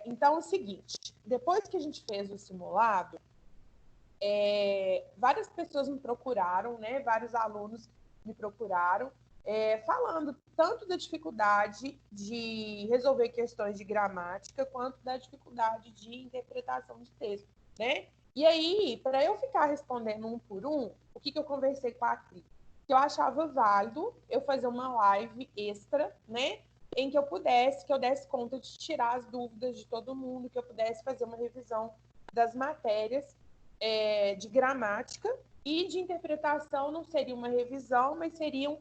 Então, é o seguinte, depois que a gente fez o simulado, várias pessoas me procuraram, né? Vários alunos me procuraram, falando tanto da dificuldade de resolver questões de gramática, quanto da dificuldade de interpretação de texto, né? E aí, para eu ficar respondendo um por um, o que eu conversei com a Cris? Que eu achava válido eu fazer uma live extra, né? Em que eu desse conta de tirar as dúvidas de todo mundo, que eu pudesse fazer uma revisão das matérias de gramática e de interpretação. Não seria uma revisão, mas seriam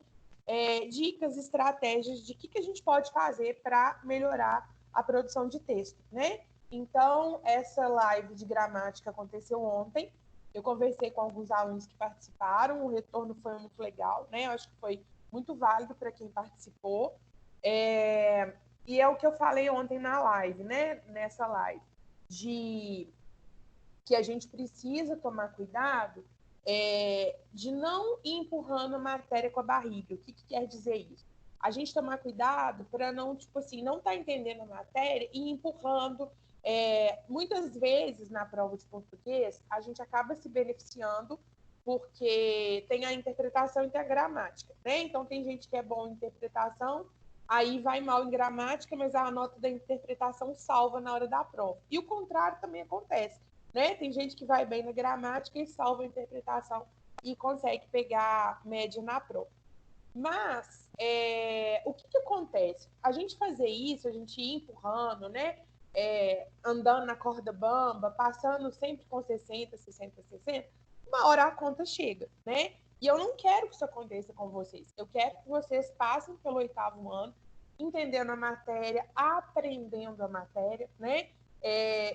dicas, estratégias de que a gente pode fazer para melhorar a produção de texto, né? Então, essa live de gramática aconteceu ontem. Eu conversei com alguns alunos que participaram, o retorno foi muito legal, né? Eu acho que foi muito válido para quem participou. E é o que eu falei ontem na live, né? Nessa live, de que a gente precisa tomar cuidado de não ir empurrando a matéria com a barriga. O que quer dizer isso? A gente tomar cuidado para não, tipo assim, não estar entendendo a matéria e ir empurrando. Muitas vezes, na prova de português, a gente acaba se beneficiando porque tem a interpretação e tem a gramática, né? Então, tem gente que é bom em interpretação, aí vai mal em gramática, mas a nota da interpretação salva na hora da prova. E o contrário também acontece, né? Tem gente que vai bem na gramática e salva a interpretação e consegue pegar média na prova. Mas, o que acontece? A gente fazer isso, a gente ir empurrando, né? Andando na corda bamba, passando sempre com 60, 60, 60, uma hora a conta chega, né? E eu não quero que isso aconteça com vocês. Eu quero que vocês passem pelo 8º ano, entendendo a matéria, aprendendo a matéria, né?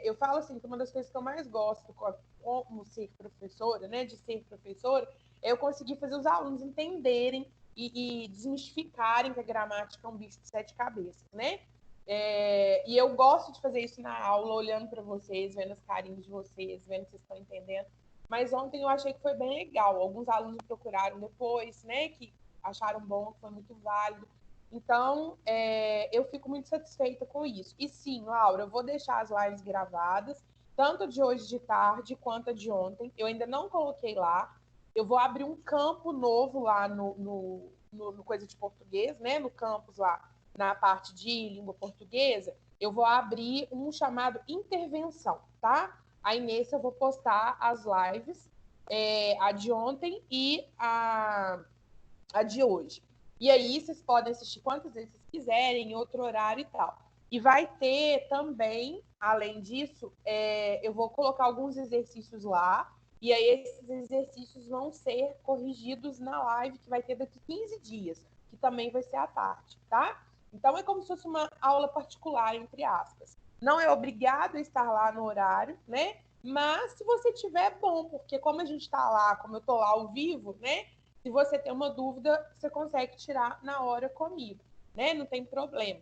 Eu falo assim, que uma das coisas que eu mais gosto como ser professora, né? De ser professora, é eu conseguir fazer os alunos entenderem e desmistificarem que a gramática é um bicho de 7 cabeças, né? E eu gosto de fazer isso na aula, olhando para vocês, vendo as carinhas de vocês, vendo se vocês estão entendendo. Mas ontem eu achei que foi bem legal. Alguns alunos me procuraram depois, né, que acharam bom, que foi muito válido. Então, eu fico muito satisfeita com isso. E sim, Laura, eu vou deixar as lives gravadas, tanto de hoje de tarde quanto a de ontem. Eu ainda não coloquei lá. Eu vou abrir um campo novo lá no Coisa de Português, né, no campus lá, na parte de língua portuguesa. Eu vou abrir um chamado intervenção, tá? Aí nesse eu vou postar as lives, a de ontem e a de hoje. E aí vocês podem assistir quantas vezes vocês quiserem, em outro horário e tal. E vai ter também, além disso, eu vou colocar alguns exercícios lá, e aí esses exercícios vão ser corrigidos na live que vai ter daqui 15 dias, que também vai ser à tarde, tá? Então é como se fosse uma aula particular, entre aspas. Não é obrigado a estar lá no horário, né? Mas se você tiver, bom, porque como a gente está lá, como eu estou lá ao vivo, né? Se você tem uma dúvida, você consegue tirar na hora comigo, né? Não tem problema.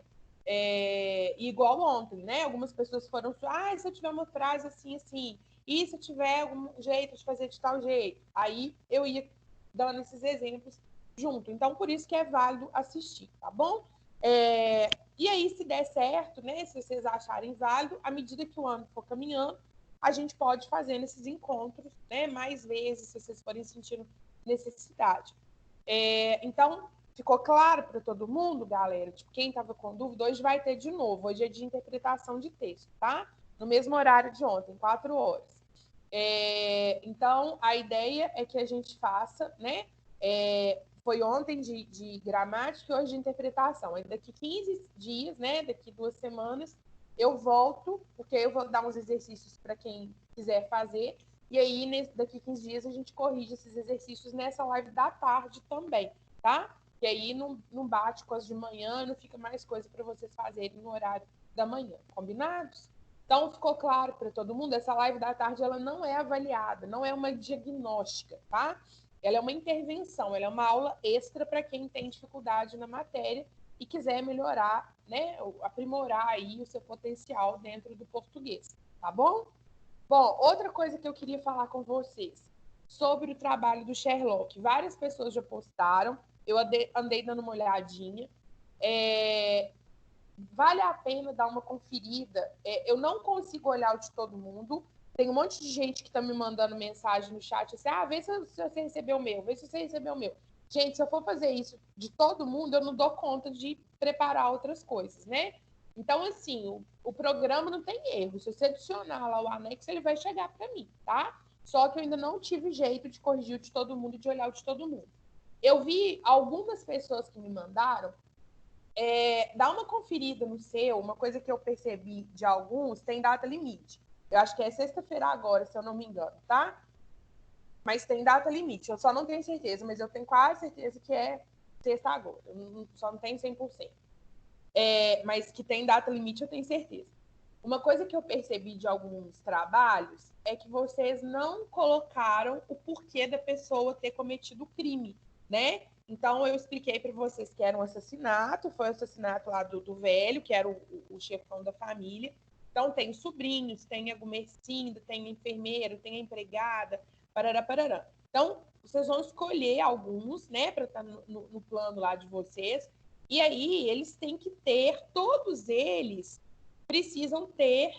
Igual ontem, né? Algumas pessoas foram, se eu tiver uma frase assim, assim, e se eu tiver algum jeito de fazer de tal jeito, aí eu ia dando esses exemplos junto. Então, por isso que é válido assistir, tá bom? E aí, se der certo, né? Se vocês acharem válido, à medida que o ano for caminhando, a gente pode fazer nesses encontros, né? Mais vezes, se vocês forem sentindo necessidade. Então, ficou claro para todo mundo, galera? Tipo, quem estava com dúvida, hoje vai ter de novo. Hoje é de interpretação de texto, tá? No mesmo horário de ontem, 4 horas. Então, a ideia é que a gente faça, né? Foi ontem de gramática e hoje de interpretação. Aí, daqui 15 dias, né? Daqui 2 semanas, eu volto, porque eu vou dar uns exercícios para quem quiser fazer. E aí, daqui 15 dias, a gente corrige esses exercícios nessa live da tarde também, tá? E aí não bate com as de manhã, não fica mais coisa para vocês fazerem no horário da manhã. Combinados? Então, ficou claro para todo mundo? Essa live da tarde, ela não é avaliada, não é uma diagnóstica, tá? Ela é uma intervenção, ela é uma aula extra para quem tem dificuldade na matéria e quiser melhorar, né? Aprimorar aí o seu potencial dentro do português, tá bom? Bom, outra coisa que eu queria falar com vocês sobre o trabalho do Sherlock. Várias pessoas já postaram, eu andei dando uma olhadinha. vale a pena dar uma conferida. Eu não consigo olhar o de todo mundo. Tem um monte de gente que está me mandando mensagem no chat assim, vê se você recebeu o meu, vê se você recebeu o meu. Gente, se eu for fazer isso de todo mundo, eu não dou conta de preparar outras coisas, né? Então, assim, o programa não tem erro. Se você adicionar lá o anexo, ele vai chegar para mim, tá? Só que eu ainda não tive jeito de corrigir o de todo mundo e de olhar o de todo mundo. Eu vi algumas pessoas que me mandaram, dá uma conferida no seu, uma coisa que eu percebi de alguns, tem data limite. Eu acho que é sexta-feira agora, se eu não me engano, tá? Mas tem data limite. Eu só não tenho certeza, mas eu tenho quase certeza que é sexta agora. Eu só não tenho 100%. Mas que tem data limite, eu tenho certeza. Uma coisa que eu percebi de alguns trabalhos é que vocês não colocaram o porquê da pessoa ter cometido o crime, né? Então, eu expliquei para vocês que era um assassinato, foi o assassinato lá do velho, que era o chefão da família. Então, tem os sobrinhos, tem a gumercinda, tem a enfermeira, tem a empregada, parará, parará. Então, vocês vão escolher alguns, né, para estar no plano lá de vocês. E aí, eles têm que ter, todos eles precisam ter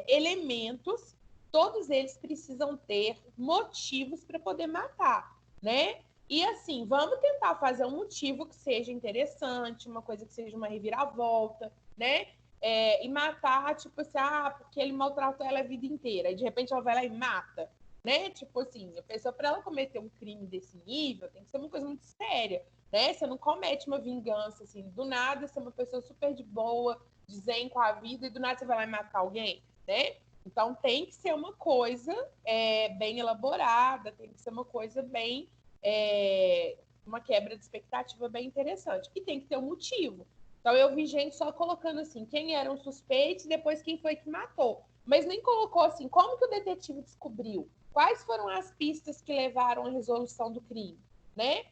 elementos, todos eles precisam ter motivos para poder matar, né? E assim, vamos tentar fazer um motivo que seja interessante, uma coisa que seja uma reviravolta, né? E matar, tipo assim, porque ele maltratou ela a vida inteira. E de repente ela vai lá e mata, né? Tipo assim, a pessoa, para ela cometer um crime desse nível, tem que ser uma coisa muito séria, né? Você não comete uma vingança, assim, do nada, você é uma pessoa super de boa, de zen com a vida, e do nada você vai lá e matar alguém, né? Então tem que ser uma coisa bem elaborada, tem que ser uma coisa bem uma quebra de expectativa bem interessante. E tem que ter um motivo. Então eu vi gente só colocando assim, quem eram os suspeitos e depois quem foi que matou. Mas nem colocou assim, como que o detetive descobriu? Quais foram as pistas que levaram à resolução do crime, né?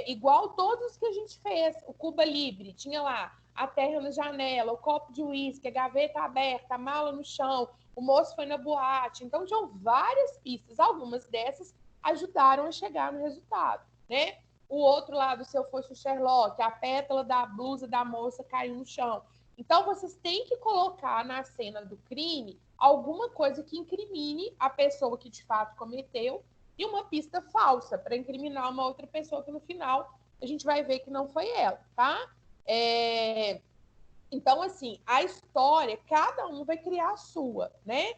Igual todos os que a gente fez. O Cuba Libre tinha lá a terra na janela, o copo de uísque, a gaveta aberta, a mala no chão, o moço foi na boate. Então tinham várias pistas. Algumas dessas ajudaram a chegar no resultado, né? O outro lado seu foi o Sherlock, a pétala da blusa da moça caiu no chão. Então, vocês têm que colocar na cena do crime alguma coisa que incrimine a pessoa que de fato cometeu e uma pista falsa para incriminar uma outra pessoa que no final a gente vai ver que não foi ela, tá? Então, assim, a história, cada um vai criar a sua, né?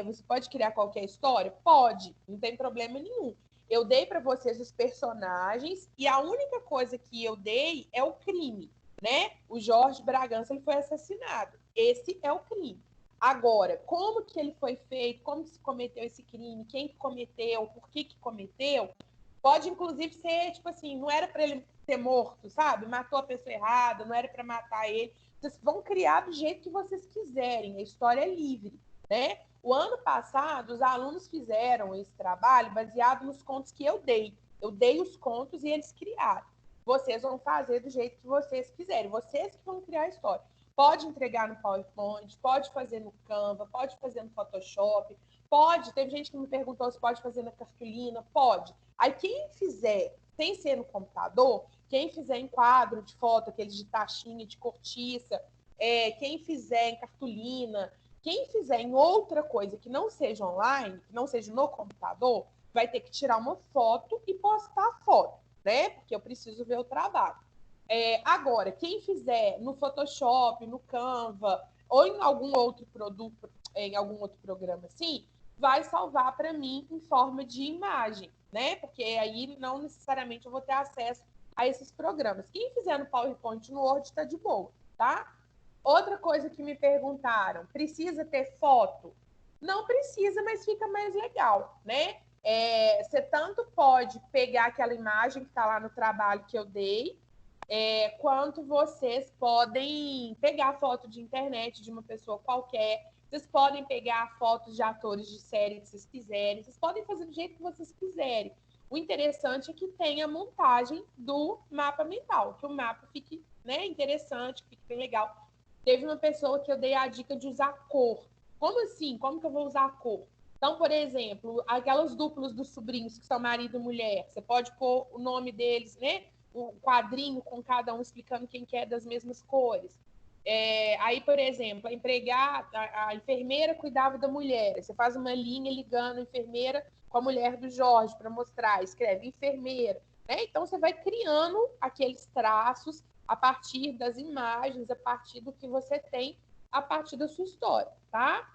Você pode criar qualquer história? Pode, não tem problema nenhum. Eu dei para vocês os personagens e a única coisa que eu dei é o crime, né? O Jorge Bragança ele foi assassinado. Esse é o crime. Agora, como que ele foi feito, como se cometeu esse crime, quem cometeu, por que cometeu, pode inclusive ser, tipo assim, não era para ele ser morto, sabe? Matou a pessoa errada, não era para matar ele. Vocês vão criar do jeito que vocês quiserem, a história é livre, né? O ano passado, os alunos fizeram esse trabalho baseado nos contos que eu dei. Eu dei os contos e eles criaram. Vocês vão fazer do jeito que vocês quiserem. Vocês que vão criar a história. Pode entregar no PowerPoint, pode fazer no Canva, pode fazer no Photoshop, pode. Teve gente que me perguntou se pode fazer na cartolina. Pode. Aí quem fizer sem ser no computador, quem fizer em quadro de foto, aqueles de taxinha, de cortiça, quem fizer em cartolina, quem fizer em outra coisa que não seja online, que não seja no computador, vai ter que tirar uma foto e postar a foto, né? Porque eu preciso ver o trabalho. Agora, quem fizer no Photoshop, no Canva ou em algum outro produto, em algum outro programa assim, vai salvar para mim em forma de imagem, né? Porque aí não necessariamente eu vou ter acesso a esses programas. Quem fizer no PowerPoint, no Word, está de boa, tá? Outra coisa que me perguntaram, precisa ter foto? Não precisa, mas fica mais legal, né? Você tanto pode pegar aquela imagem que está lá no trabalho que eu dei, quanto vocês podem pegar foto de internet de uma pessoa qualquer, vocês podem pegar fotos de atores de série que vocês quiserem, vocês podem fazer do jeito que vocês quiserem. O interessante é que tenha a montagem do mapa mental, que o mapa fique, né, interessante, fique bem legal. Teve uma pessoa que eu dei a dica de usar cor. Como assim? Como que eu vou usar cor? Então, por exemplo, aquelas duplas dos sobrinhos que são marido e mulher, você pode pôr o nome deles, né? um quadrinho com cada um explicando quem que é das mesmas cores. Aí, por exemplo, a enfermeira cuidava da mulher. Você faz uma linha ligando a enfermeira com a mulher do Jorge para mostrar, escreve enfermeira. Né? Então, você vai criando aqueles traços a partir das imagens, a partir do que você tem, a partir da sua história, tá?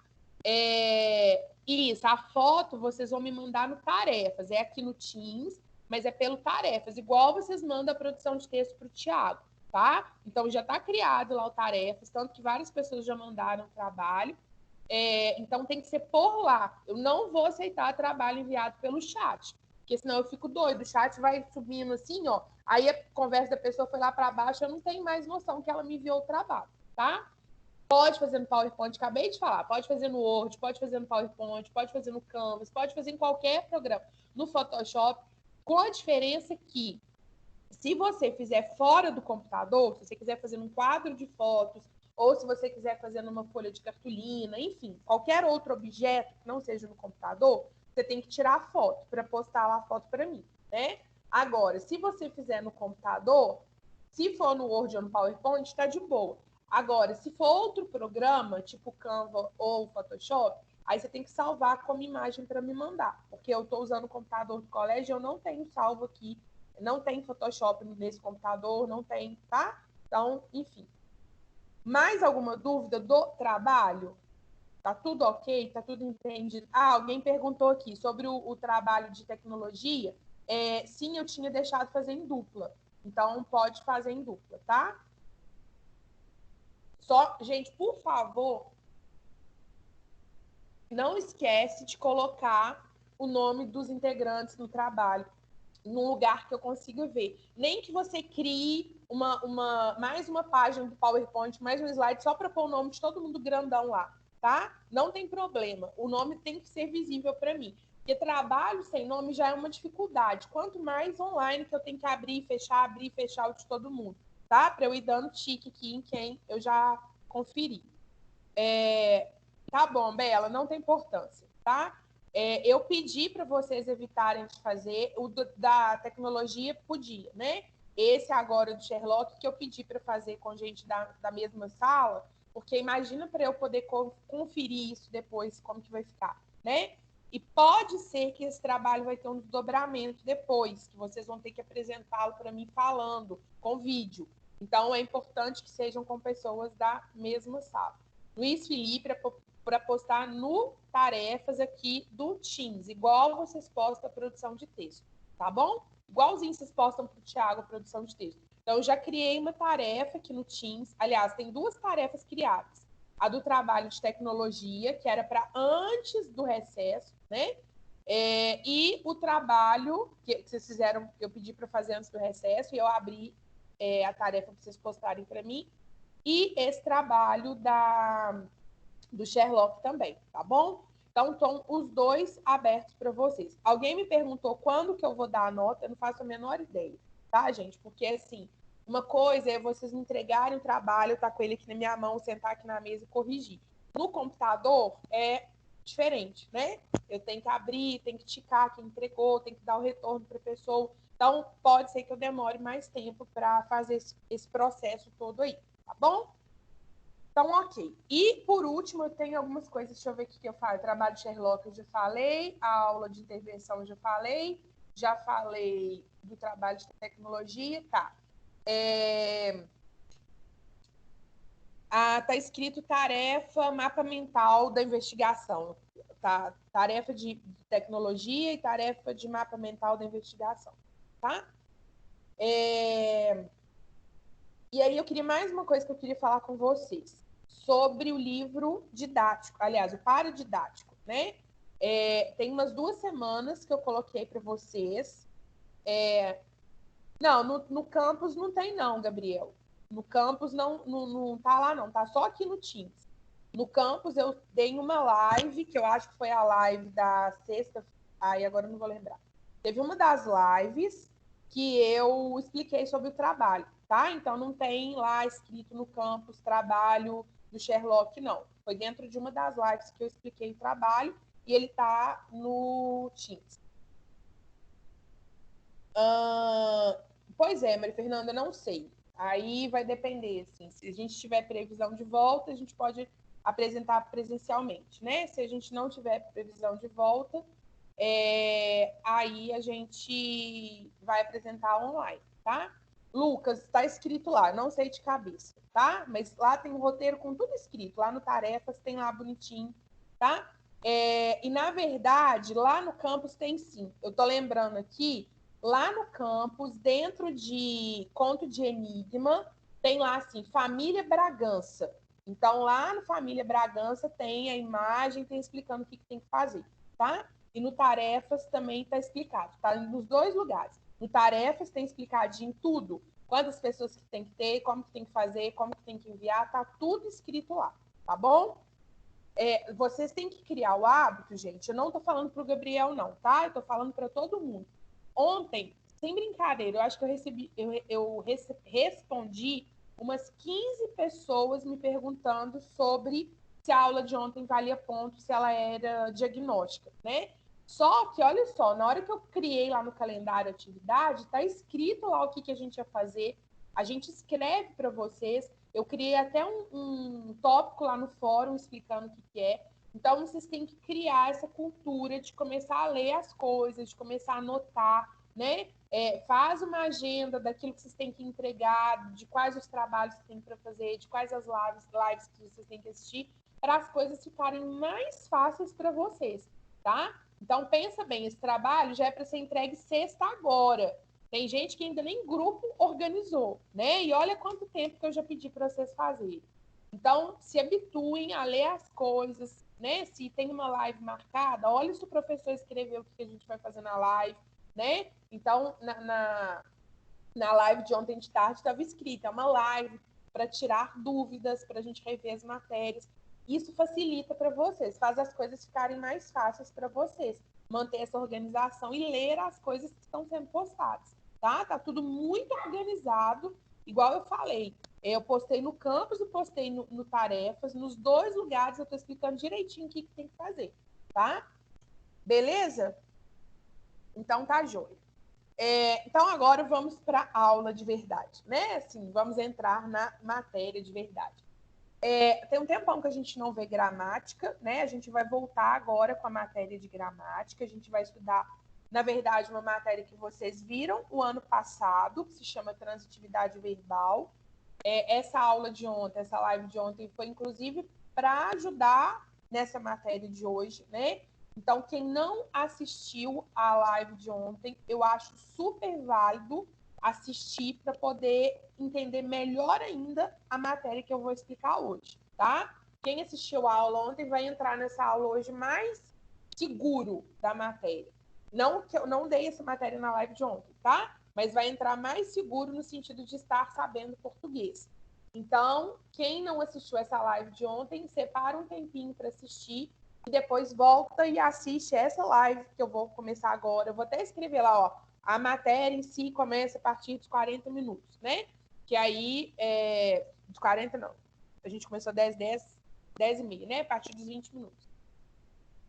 Isso, a foto vocês vão me mandar no Tarefas, é aqui no Teams, mas é pelo Tarefas, igual vocês mandam a produção de texto para o Thiago, tá? Então já está criado lá o Tarefas, tanto que várias pessoas já mandaram o trabalho, então tem que ser por lá. Eu não vou aceitar trabalho enviado pelo chat, porque senão eu fico doido, o chat vai subindo assim, ó, aí a conversa da pessoa foi lá para baixo, eu não tenho mais noção que ela me enviou o trabalho, tá? Pode fazer no PowerPoint, acabei de falar. Pode fazer no Word, pode fazer no PowerPoint, pode fazer no Canvas, pode fazer em qualquer programa. No Photoshop, com a diferença que, se você fizer fora do computador, se você quiser fazer num quadro de fotos, ou se você quiser fazer numa folha de cartolina, enfim, qualquer outro objeto que não seja no computador, você tem que tirar a foto para postar lá a foto para mim, né? Agora, se você fizer no computador, se for no Word ou no PowerPoint, está de boa. Agora, se for outro programa, tipo Canva ou Photoshop, aí você tem que salvar como imagem para me mandar, porque eu estou usando o computador do colégio, eu não tenho salvo aqui, não tem Photoshop nesse computador, não tem, tá? Então, enfim. Mais alguma dúvida do trabalho? Tá tudo ok? Tá tudo entendido? Alguém perguntou aqui sobre o trabalho de tecnologia. Sim, eu tinha deixado fazer em dupla. Então, pode fazer em dupla, tá? Só, gente, por favor, não esquece de colocar o nome dos integrantes no trabalho, num lugar que eu consiga ver. Nem que você crie mais uma página do PowerPoint, mais um slide, só para pôr o nome de todo mundo grandão lá, tá? Não tem problema. O nome tem que ser visível para mim. Porque trabalho sem nome já é uma dificuldade. Quanto mais online que eu tenho que abrir e fechar o de todo mundo, tá? Para eu ir dando tique aqui em quem eu já conferi. Tá bom, Bela, não tem importância, tá? Eu pedi para vocês evitarem de fazer o da tecnologia, podia, né? Esse agora do Sherlock que eu pedi para fazer com gente da mesma sala, porque imagina para eu poder conferir isso depois, como que vai ficar, né? E pode ser que esse trabalho vai ter um desdobramento depois, que vocês vão ter que apresentá-lo para mim falando, com vídeo. Então, é importante que sejam com pessoas da mesma sala. Luiz Felipe, para postar no Tarefas aqui do Teams, igual vocês postam a produção de texto, tá bom? Igualzinho vocês postam para o Thiago a produção de texto. Então, eu já criei uma tarefa aqui no Teams. Aliás, tem duas tarefas criadas. A do trabalho de tecnologia, que era para antes do recesso, né? E o trabalho que vocês fizeram, eu pedi para fazer antes do recesso, e eu abri a tarefa para vocês postarem para mim. E esse trabalho do Sherlock também, tá bom? Então, estão os dois abertos para vocês. Alguém me perguntou quando que eu vou dar a nota, eu não faço a menor ideia, tá, gente? Porque, assim, uma coisa é vocês me entregarem o trabalho, eu estar com ele aqui na minha mão, sentar aqui na mesa e corrigir. No computador é diferente, né? Eu tenho que abrir, tenho que ticar quem entregou, tenho que dar o retorno para a pessoa. Então, pode ser que eu demore mais tempo para fazer esse processo todo aí, tá bom? Então, ok. E, por último, eu tenho algumas coisas. Deixa eu ver o que eu falo. Trabalho de Sherlock, eu já falei. A aula de intervenção, eu já falei. Já falei do trabalho de tecnologia. Tá. Tá escrito tarefa, mapa mental da investigação. Tá? Tarefa de tecnologia e tarefa de mapa mental da investigação. Tá? E aí eu queria mais uma coisa que eu queria falar com vocês sobre o livro didático, aliás, o paradidático, né? Tem umas 2 semanas que eu coloquei para vocês. Não, no campus não tem não, Gabriel. No campus não tá lá não, tá só aqui no Teams. No campus eu dei uma live, que eu acho que foi a live da sexta, aí agora eu não vou lembrar. Teve uma das lives que eu expliquei sobre o trabalho, tá? Então não tem lá escrito no campus trabalho do Sherlock, não. Foi dentro de uma das lives que eu expliquei o trabalho e ele tá no Teams. Pois é, Maria Fernanda, não sei. Aí vai depender, assim, se a gente tiver previsão de volta, a gente pode apresentar presencialmente, né? Se a gente não tiver previsão de volta, aí a gente vai apresentar online, tá? Lucas, está escrito lá, não sei de cabeça, tá? Mas lá tem um roteiro com tudo escrito, lá no Tarefas tem lá bonitinho, tá? E na verdade, lá no campus tem sim. Eu tô lembrando aqui, lá no campus, dentro de Conto de Enigma, tem lá assim, Família Bragança. Então, lá no Família Bragança tem a imagem, tem explicando o que tem que fazer, tá? E no Tarefas também está explicado, tá? Nos dois lugares. No Tarefas tem explicadinho tudo. Quantas pessoas que tem que ter, como que tem que fazer, como que tem que enviar, tá tudo escrito lá, tá bom? Vocês têm que criar o hábito, gente. Eu não estou falando para o Gabriel, não, tá? Eu estou falando para todo mundo. Ontem, sem brincadeira, eu acho que eu respondi umas 15 pessoas me perguntando sobre se a aula de ontem valia ponto, se ela era diagnóstica, né? Só que, olha só, na hora que eu criei lá no calendário a atividade, tá escrito lá o que a gente ia fazer, a gente escreve para vocês, eu criei até um tópico lá no fórum explicando o que é. Então, vocês têm que criar essa cultura de começar a ler as coisas, de começar a anotar, né? Faz uma agenda daquilo que vocês têm que entregar, de quais os trabalhos que tem para fazer, de quais as lives que vocês têm que assistir, para as coisas ficarem mais fáceis para vocês, tá? Então, pensa bem, esse trabalho já é para ser entregue sexta agora. Tem gente que ainda nem grupo organizou, né? E olha quanto tempo que eu já pedi para vocês fazerem. Então, se habituem a ler as coisas, né? Se tem uma live marcada, olha se o professor escreveu o que a gente vai fazer na live, né? Então, na live de ontem de tarde estava escrito, é uma live para tirar dúvidas, para a gente rever as matérias. Isso facilita para vocês, faz as coisas ficarem mais fáceis para vocês, manter essa organização e ler as coisas que estão sendo postadas, tá? Tá tudo muito organizado, igual eu falei. Eu postei no campus e postei no Tarefas, nos dois lugares eu estou explicando direitinho o que tem que fazer, tá? Beleza? Então tá joia. Então, agora vamos para a aula de verdade, né? Assim, vamos entrar na matéria de verdade. Tem um tempão que a gente não vê gramática, né? A gente vai voltar agora com a matéria de gramática. A gente vai estudar, na verdade, uma matéria que vocês viram o ano passado, que se chama Transitividade Verbal. Essa aula de ontem, essa live de ontem, foi inclusive para ajudar nessa matéria de hoje, né? Então, quem não assistiu a live de ontem, eu acho super válido assistir para poder entender melhor ainda a matéria que eu vou explicar hoje, tá? Quem assistiu a aula ontem vai entrar nessa aula hoje mais seguro da matéria. Não que eu não dei essa matéria na live de ontem, tá? Mas vai entrar mais seguro no sentido de estar sabendo português. Então, quem não assistiu essa live de ontem, separa um tempinho para assistir e depois volta e assiste essa live que eu vou começar agora. Eu vou até escrever lá, ó, a matéria em si começa a partir dos 40 minutos, né? Que aí, de 40 não, a gente começou 10 e meia, né? A partir dos 20 minutos.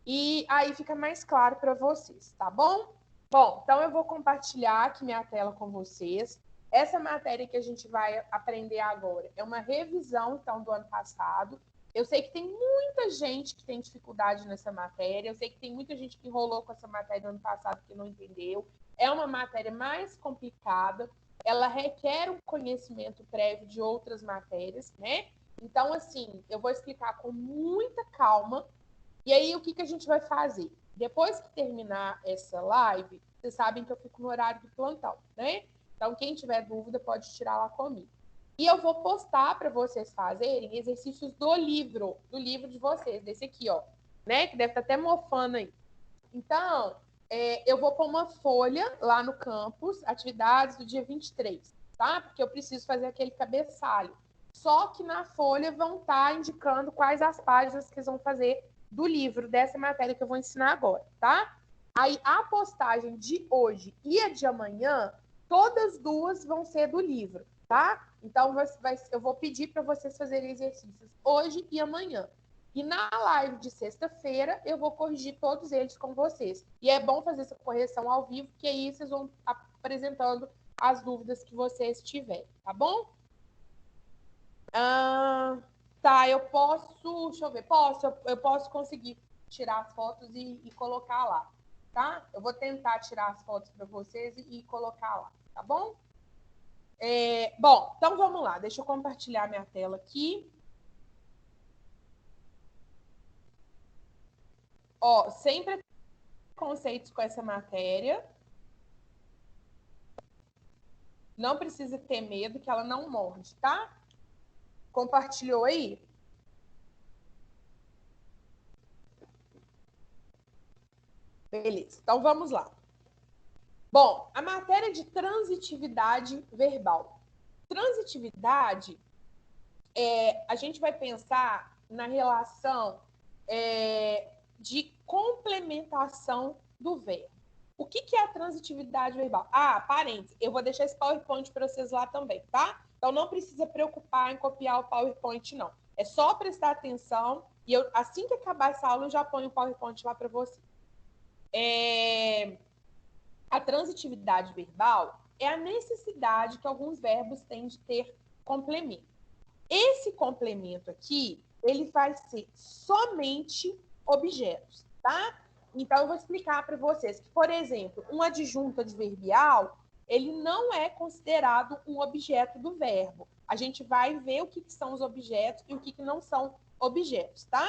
E aí fica mais claro para vocês, tá bom? Bom, então eu vou compartilhar aqui minha tela com vocês. Essa matéria que a gente vai aprender agora é uma revisão, então, do ano passado. Eu sei que tem muita gente que tem dificuldade nessa matéria, eu sei que tem muita gente que enrolou com essa matéria no ano passado que não entendeu. É uma matéria mais complicada, ela requer um conhecimento prévio de outras matérias, né? Então, assim, eu vou explicar com muita calma. E aí, o que a gente vai fazer? Depois que terminar essa live, vocês sabem que eu fico no horário do plantão, né? Então, quem tiver dúvida pode tirar lá comigo. E eu vou postar para vocês fazerem exercícios do livro de vocês, desse aqui, ó, né? Que deve estar até mofando aí. Então, eu vou pôr uma folha lá no campus, atividades do dia 23, tá? Porque eu preciso fazer aquele cabeçalho. Só que na folha vão estar indicando quais as páginas que vocês vão fazer do livro, dessa matéria que eu vou ensinar agora, tá? Aí, a postagem de hoje e a de amanhã, todas duas vão ser do livro, tá? Então, eu vou pedir para vocês fazerem exercícios hoje e amanhã. E na live de sexta-feira, eu vou corrigir todos eles com vocês. E é bom fazer essa correção ao vivo, porque aí vocês vão apresentando as dúvidas que vocês tiverem, tá bom? Tá, eu posso, deixa eu ver, eu posso conseguir tirar as fotos e colocar lá, tá? Eu vou tentar tirar as fotos para vocês e colocar lá, tá bom? Bom, então vamos lá, deixa eu compartilhar minha tela aqui. Ó, sempre conceitos com essa matéria. Não precisa ter medo que ela não morde, tá? Compartilhou aí? Beleza, então vamos lá. Bom, a matéria de transitividade verbal. Transitividade, a gente vai pensar na relação de complementação do verbo. O que é a transitividade verbal? Parênteses, eu vou deixar esse PowerPoint para vocês lá também, tá? Então não precisa preocupar em copiar o PowerPoint, não. É só prestar atenção e assim que acabar essa aula, eu já ponho o PowerPoint lá para você. A transitividade verbal é a necessidade que alguns verbos têm de ter complemento. Esse complemento aqui, ele vai ser somente objetos, tá? Então, eu vou explicar para vocês que, por exemplo, um adjunto adverbial, ele não é considerado um objeto do verbo. A gente vai ver o que são os objetos e o que não são objetos, tá?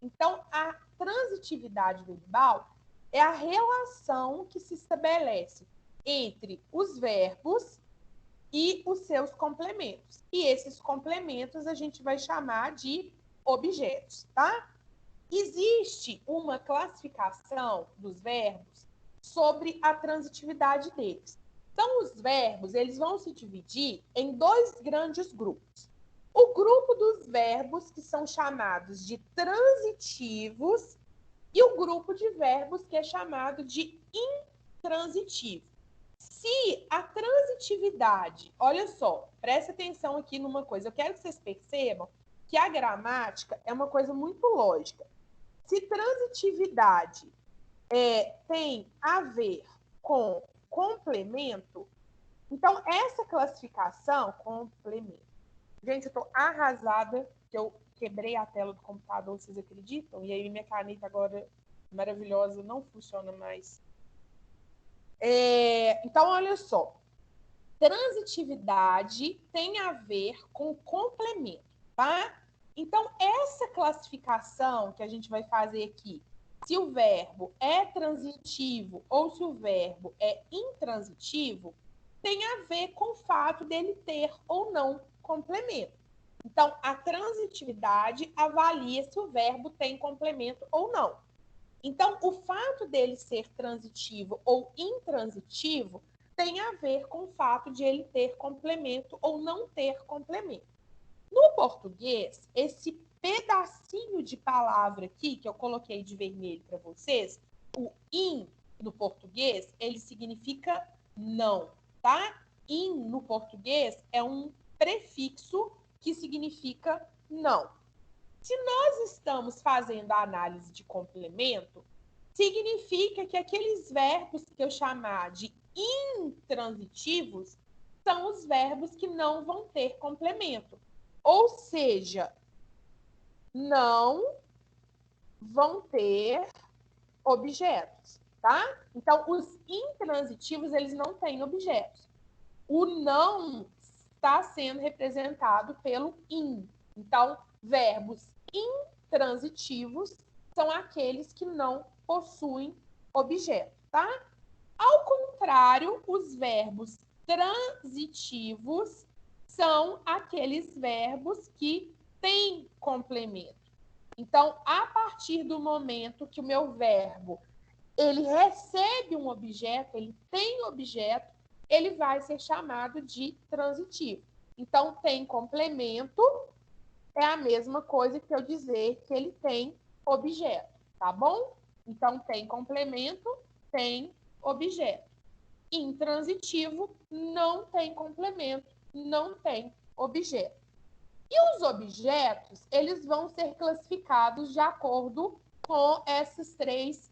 Então, a transitividade verbal é a relação que se estabelece entre os verbos e os seus complementos. E esses complementos a gente vai chamar de objetos, tá? Existe uma classificação dos verbos sobre a transitividade deles. Então, os verbos, eles vão se dividir em dois grandes grupos. O grupo dos verbos que são chamados de transitivos e o grupo de verbos que é chamado de intransitivo. Se a transitividade, olha só, presta atenção aqui numa coisa, eu quero que vocês percebam que a gramática é uma coisa muito lógica. Se transitividade tem a ver com complemento, então essa classificação, complemento. Gente, eu estou arrasada que eu quebrei a tela do computador, vocês acreditam? E aí minha caneta agora maravilhosa não funciona mais. Então, olha só. Transitividade tem a ver com complemento, tá? Então, essa classificação que a gente vai fazer aqui, se o verbo é transitivo ou se o verbo é intransitivo, tem a ver com o fato dele ter ou não complemento. Então, a transitividade avalia se o verbo tem complemento ou não. Então, o fato dele ser transitivo ou intransitivo tem a ver com o fato de ele ter complemento ou não ter complemento. No português, esse pedacinho de palavra aqui, que eu coloquei de vermelho para vocês, o in no português, ele significa não, tá? In no português é um prefixo que significa não. Se nós estamos fazendo a análise de complemento, significa que aqueles verbos que eu chamar de intransitivos são os verbos que não vão ter complemento. Ou seja, não vão ter objetos, tá? Então, os intransitivos, eles não têm objetos. O não está sendo representado pelo in. Então, verbos intransitivos são aqueles que não possuem objeto, tá? Ao contrário, os verbos transitivos são aqueles verbos que têm complemento. Então, a partir do momento que o meu verbo ele recebe um objeto, ele tem objeto, ele vai ser chamado de transitivo. Então, tem complemento é a mesma coisa que eu dizer que ele tem objeto, tá bom? Então, tem complemento, tem objeto. Intransitivo, não tem complemento, não tem objeto. E os objetos, eles vão ser classificados de acordo com essas três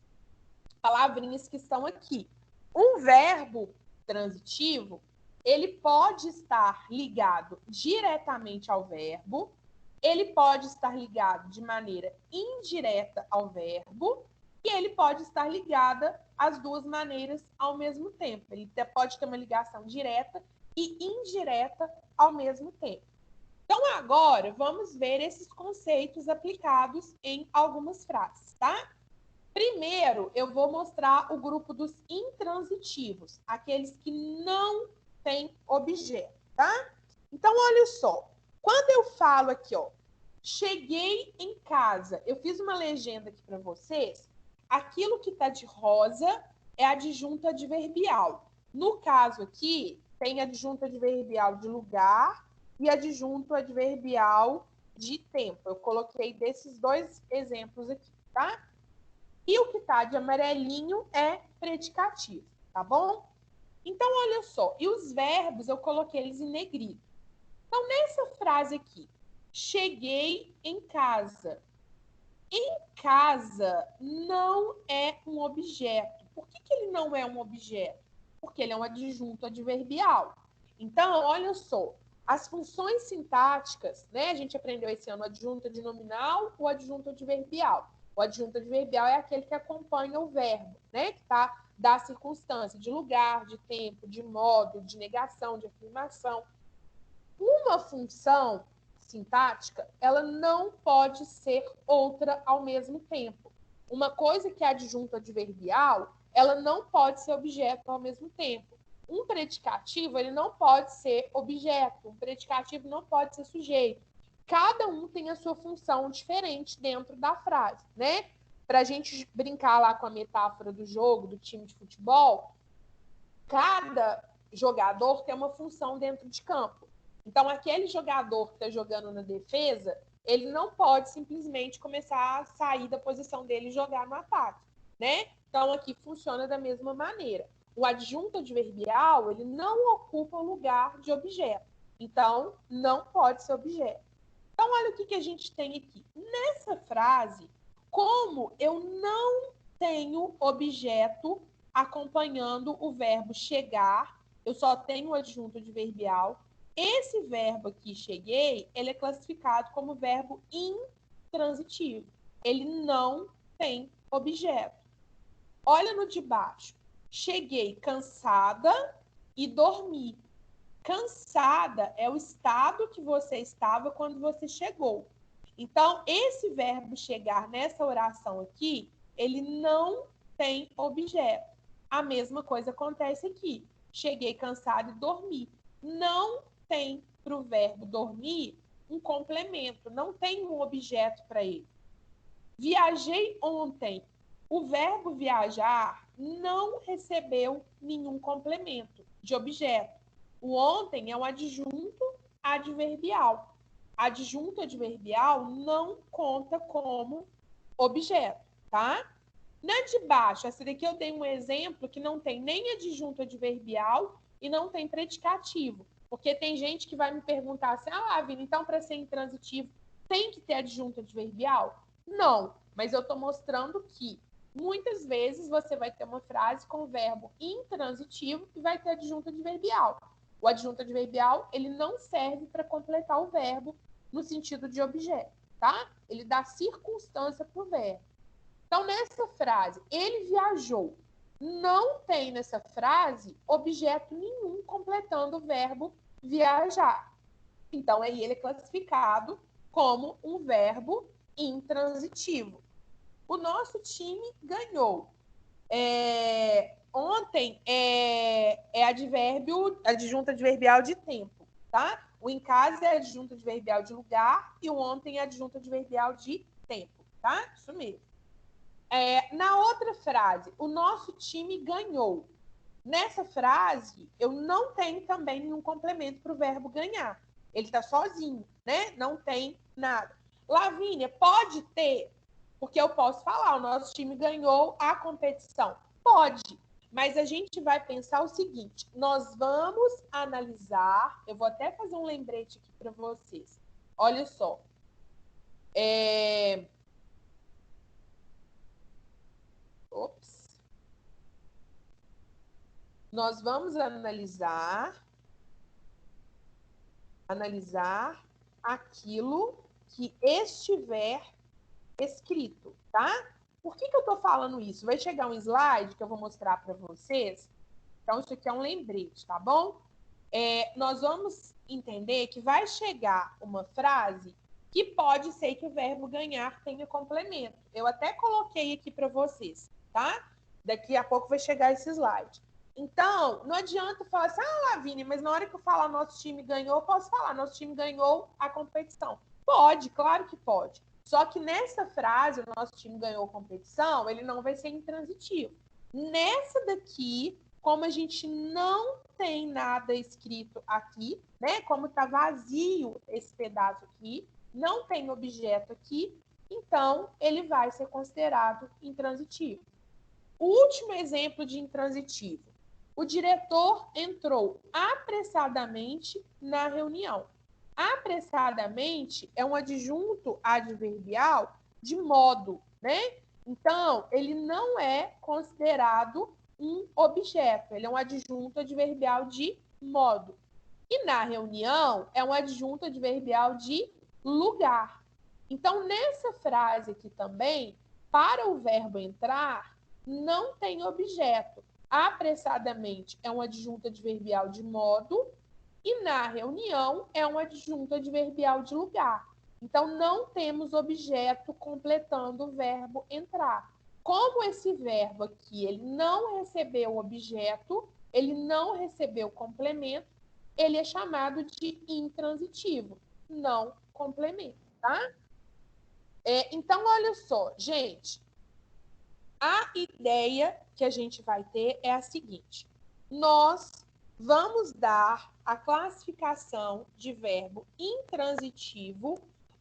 palavrinhas que estão aqui. Um verbo transitivo, ele pode estar ligado diretamente ao verbo, ele pode estar ligado de maneira indireta ao verbo, e ele pode estar ligada às duas maneiras ao mesmo tempo. Ele pode ter uma ligação direta e indireta ao mesmo tempo. Então, agora, vamos ver esses conceitos aplicados em algumas frases, tá? Primeiro, eu vou mostrar o grupo dos intransitivos, aqueles que não têm objeto, tá? Então, olha só. Quando eu falo aqui, ó, cheguei em casa, eu fiz uma legenda aqui para vocês. Aquilo que está de rosa é adjunto adverbial. No caso aqui, tem adjunto adverbial de lugar e adjunto adverbial de tempo. Eu coloquei desses dois exemplos aqui, tá? E o que está de amarelinho é predicativo, tá bom? Então, olha só. E os verbos, eu coloquei eles em negrito. Então, nessa frase aqui, cheguei em casa. Em casa não é um objeto. Por que ele não é um objeto? Porque ele é um adjunto adverbial. Então, olha só. As funções sintáticas, né? A gente aprendeu esse ano o adjunto adnominal, o adjunto adverbial. O adjunto adverbial é aquele que acompanha o verbo, né? Que está da circunstância, de lugar, de tempo, de modo, de negação, de afirmação. Uma função sintática, ela não pode ser outra ao mesmo tempo. Uma coisa que é adjunto adverbial, ela não pode ser objeto ao mesmo tempo. Um predicativo, ele não pode ser objeto. Um predicativo não pode ser sujeito. Cada um tem a sua função diferente dentro da frase, né? Para a gente brincar lá com a metáfora do jogo, do time de futebol, cada jogador tem uma função dentro de campo. Então, aquele jogador que está jogando na defesa, ele não pode simplesmente começar a sair da posição dele e jogar no ataque, né? Então, aqui funciona da mesma maneira. O adjunto adverbial, ele não ocupa o lugar de objeto. Então, não pode ser objeto. Então, olha o que a gente tem aqui. Nessa frase, como eu não tenho objeto acompanhando o verbo chegar, eu só tenho o adjunto adverbial. Esse verbo aqui, cheguei, ele é classificado como verbo intransitivo. Ele não tem objeto. Olha no de baixo. Cheguei cansada e dormi. Cansada é o estado que você estava quando você chegou. Então, esse verbo chegar nessa oração aqui, ele não tem objeto. A mesma coisa acontece aqui. Cheguei cansado e dormi. Não tem para o verbo dormir um complemento, não tem um objeto para ele. Viajei ontem. O verbo viajar não recebeu nenhum complemento de objeto. O ontem é um adjunto adverbial. Adjunto adverbial não conta como objeto, tá? Na de baixo, essa daqui eu dei um exemplo que não tem nem adjunto adverbial e não tem predicativo. Porque tem gente que vai me perguntar assim, Lavina, então para ser intransitivo tem que ter adjunto adverbial? Não, mas eu estou mostrando que muitas vezes você vai ter uma frase com o verbo intransitivo e vai ter adjunto adverbial. O adjunto adverbial, ele não serve para completar o verbo no sentido de objeto, tá? Ele dá circunstância para o verbo. Então, nessa frase, ele viajou. Não tem nessa frase objeto nenhum completando o verbo viajar. Então, aí ele é classificado como um verbo intransitivo. O nosso time ganhou. Ontem é adjunto adverbial de tempo, tá? O em casa é adjunto adverbial de lugar e o ontem é adjunto adverbial de tempo, tá? Isso mesmo. Na outra frase, o nosso time ganhou. Nessa frase, eu não tenho também nenhum complemento para o verbo ganhar. Ele está sozinho, né? Não tem nada. Lavínia, pode ter? Porque eu posso falar, o nosso time ganhou a competição. Pode, mas a gente vai pensar o seguinte, nós vamos analisar, eu vou até fazer um lembrete aqui para vocês. Olha só. Nós vamos analisar Analisar aquilo que estiver escrito, tá? Por que eu estou falando isso? Vai chegar um slide que eu vou mostrar para vocês. Então, isso aqui é um lembrete, tá bom? Nós vamos entender que vai chegar uma frase que pode ser que o verbo ganhar tenha complemento. Eu até coloquei aqui para vocês, tá? Daqui a pouco vai chegar esse slide. Então, não adianta falar assim, Lavínia, mas na hora que eu falar nosso time ganhou, eu posso falar, nosso time ganhou a competição. Pode, claro que pode. Só que nessa frase, o nosso time ganhou a competição, ele não vai ser intransitivo. Nessa daqui, como a gente não tem nada escrito aqui, né? Como está vazio esse pedaço aqui, não tem objeto aqui, então ele vai ser considerado intransitivo. O último exemplo de intransitivo. O diretor entrou apressadamente na reunião. Apressadamente é um adjunto adverbial de modo, né? Então, ele não é considerado um objeto, ele é um adjunto adverbial de modo. E na reunião é um adjunto adverbial de lugar. Então, nessa frase aqui também, para o verbo entrar, não tem objeto. Apressadamente é um adjunto adverbial de modo e na reunião é um adjunto adverbial de lugar. Então, não temos objeto completando o verbo entrar. Como esse verbo aqui ele não recebeu objeto, ele não recebeu complemento, ele é chamado de intransitivo, não complemento, tá? Então, olha só, gente, a ideia que a gente vai ter é a seguinte: nós vamos dar a classificação de verbo intransitivo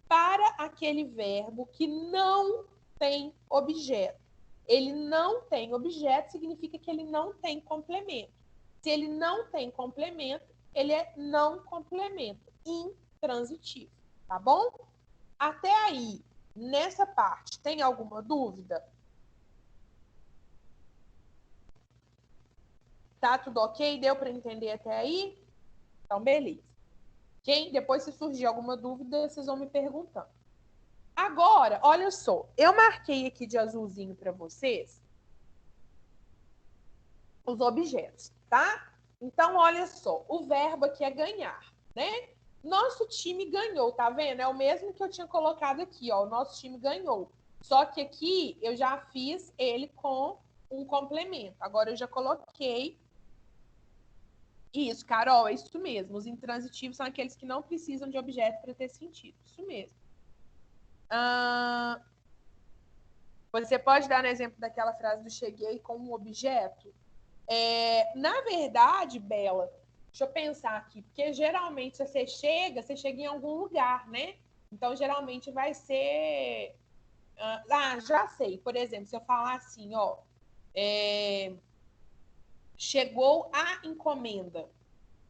para aquele verbo que não tem objeto. Ele não tem objeto significa que ele não tem complemento. Se ele não tem complemento, ele é não complemento, intransitivo, tá bom? Até aí, nessa parte, tem alguma dúvida? Tá tudo ok? Deu para entender até aí? Então, beleza. Okay? Depois, se surgir alguma dúvida, vocês vão me perguntando. Agora, olha só. Eu marquei aqui de azulzinho para vocês os objetos, tá? Então, olha só. O verbo aqui é ganhar, né? Nosso time ganhou, tá vendo? É o mesmo que eu tinha colocado aqui, ó. O nosso time ganhou. Só que aqui eu já fiz ele com um complemento. Agora eu já coloquei. Isso, Carol, é isso mesmo. Os intransitivos são aqueles que não precisam de objeto para ter sentido. Isso mesmo. Você pode dar no exemplo daquela frase do cheguei com um objeto? Na verdade, Bela, deixa eu pensar aqui, porque geralmente se você chega em algum lugar, né? Então, geralmente vai ser... já sei. Por exemplo, se eu falar assim, ó... chegou a encomenda.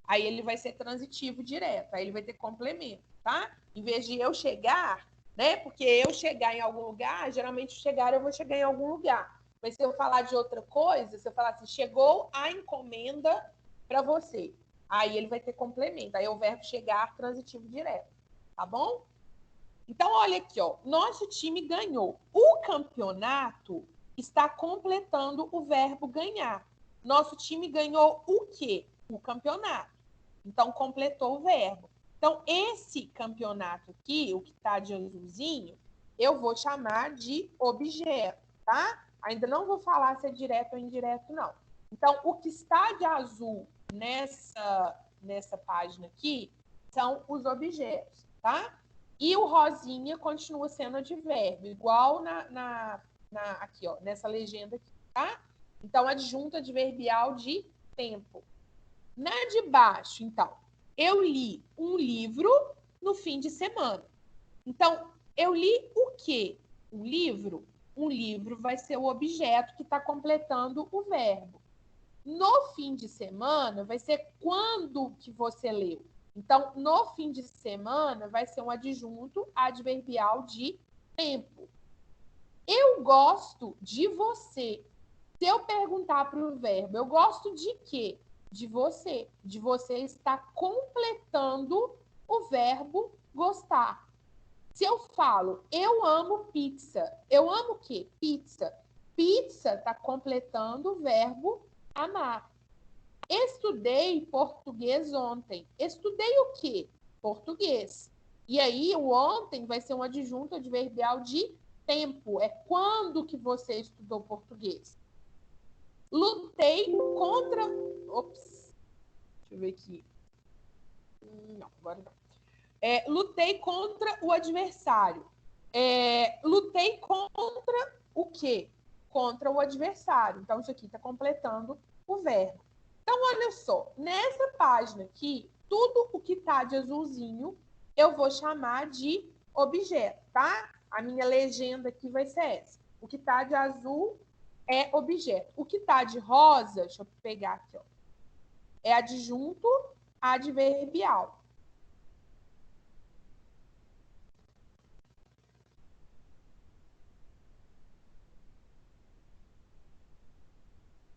Aí ele vai ser transitivo direto, aí ele vai ter complemento, tá? Em vez de eu chegar, né? Porque eu chegar em algum lugar, geralmente chegar eu vou chegar em algum lugar. Mas se eu falar de outra coisa, se eu falar assim, chegou a encomenda para você, aí ele vai ter complemento. Aí é o verbo chegar transitivo direto, tá bom? Então, olha aqui, ó. Nosso time ganhou. O campeonato está completando o verbo ganhar. Nosso time ganhou o quê? O campeonato. Então, completou o verbo. Então, esse campeonato aqui, o que está de azulzinho, eu vou chamar de objeto, tá? Ainda não vou falar se é direto ou indireto, não. Então, o que está de azul nessa página aqui são os objetos, tá? E o rosinha continua sendo advérbio, igual aqui, ó, nessa legenda aqui, tá? Então, adjunto adverbial de tempo. Na de baixo, então, eu li um livro no fim de semana. Então, eu li o quê? Um livro? Um livro vai ser o objeto que está completando o verbo. No fim de semana, vai ser quando que você leu. Então, no fim de semana, vai ser um adjunto adverbial de tempo. Eu gosto de você. Se eu perguntar para o verbo, eu gosto de quê? De você. De você estar completando o verbo gostar. Se eu falo, eu amo pizza, eu amo o quê? Pizza. Pizza está completando o verbo amar. Estudei português ontem. Estudei o quê? Português. E aí, o ontem vai ser um adjunto adverbial de tempo. É quando que você estudou português. Lutei contra... Ops. Deixa eu ver aqui. Não, agora não. Lutei contra o adversário. Lutei contra o quê? Contra o adversário. Então, isso aqui está completando o verbo. Então, olha só. Nessa página aqui, tudo o que está de azulzinho, eu vou chamar de objeto, tá? A minha legenda aqui vai ser essa. O que está de azul é objeto. O que está de rosa, deixa eu pegar aqui, ó, é adjunto adverbial.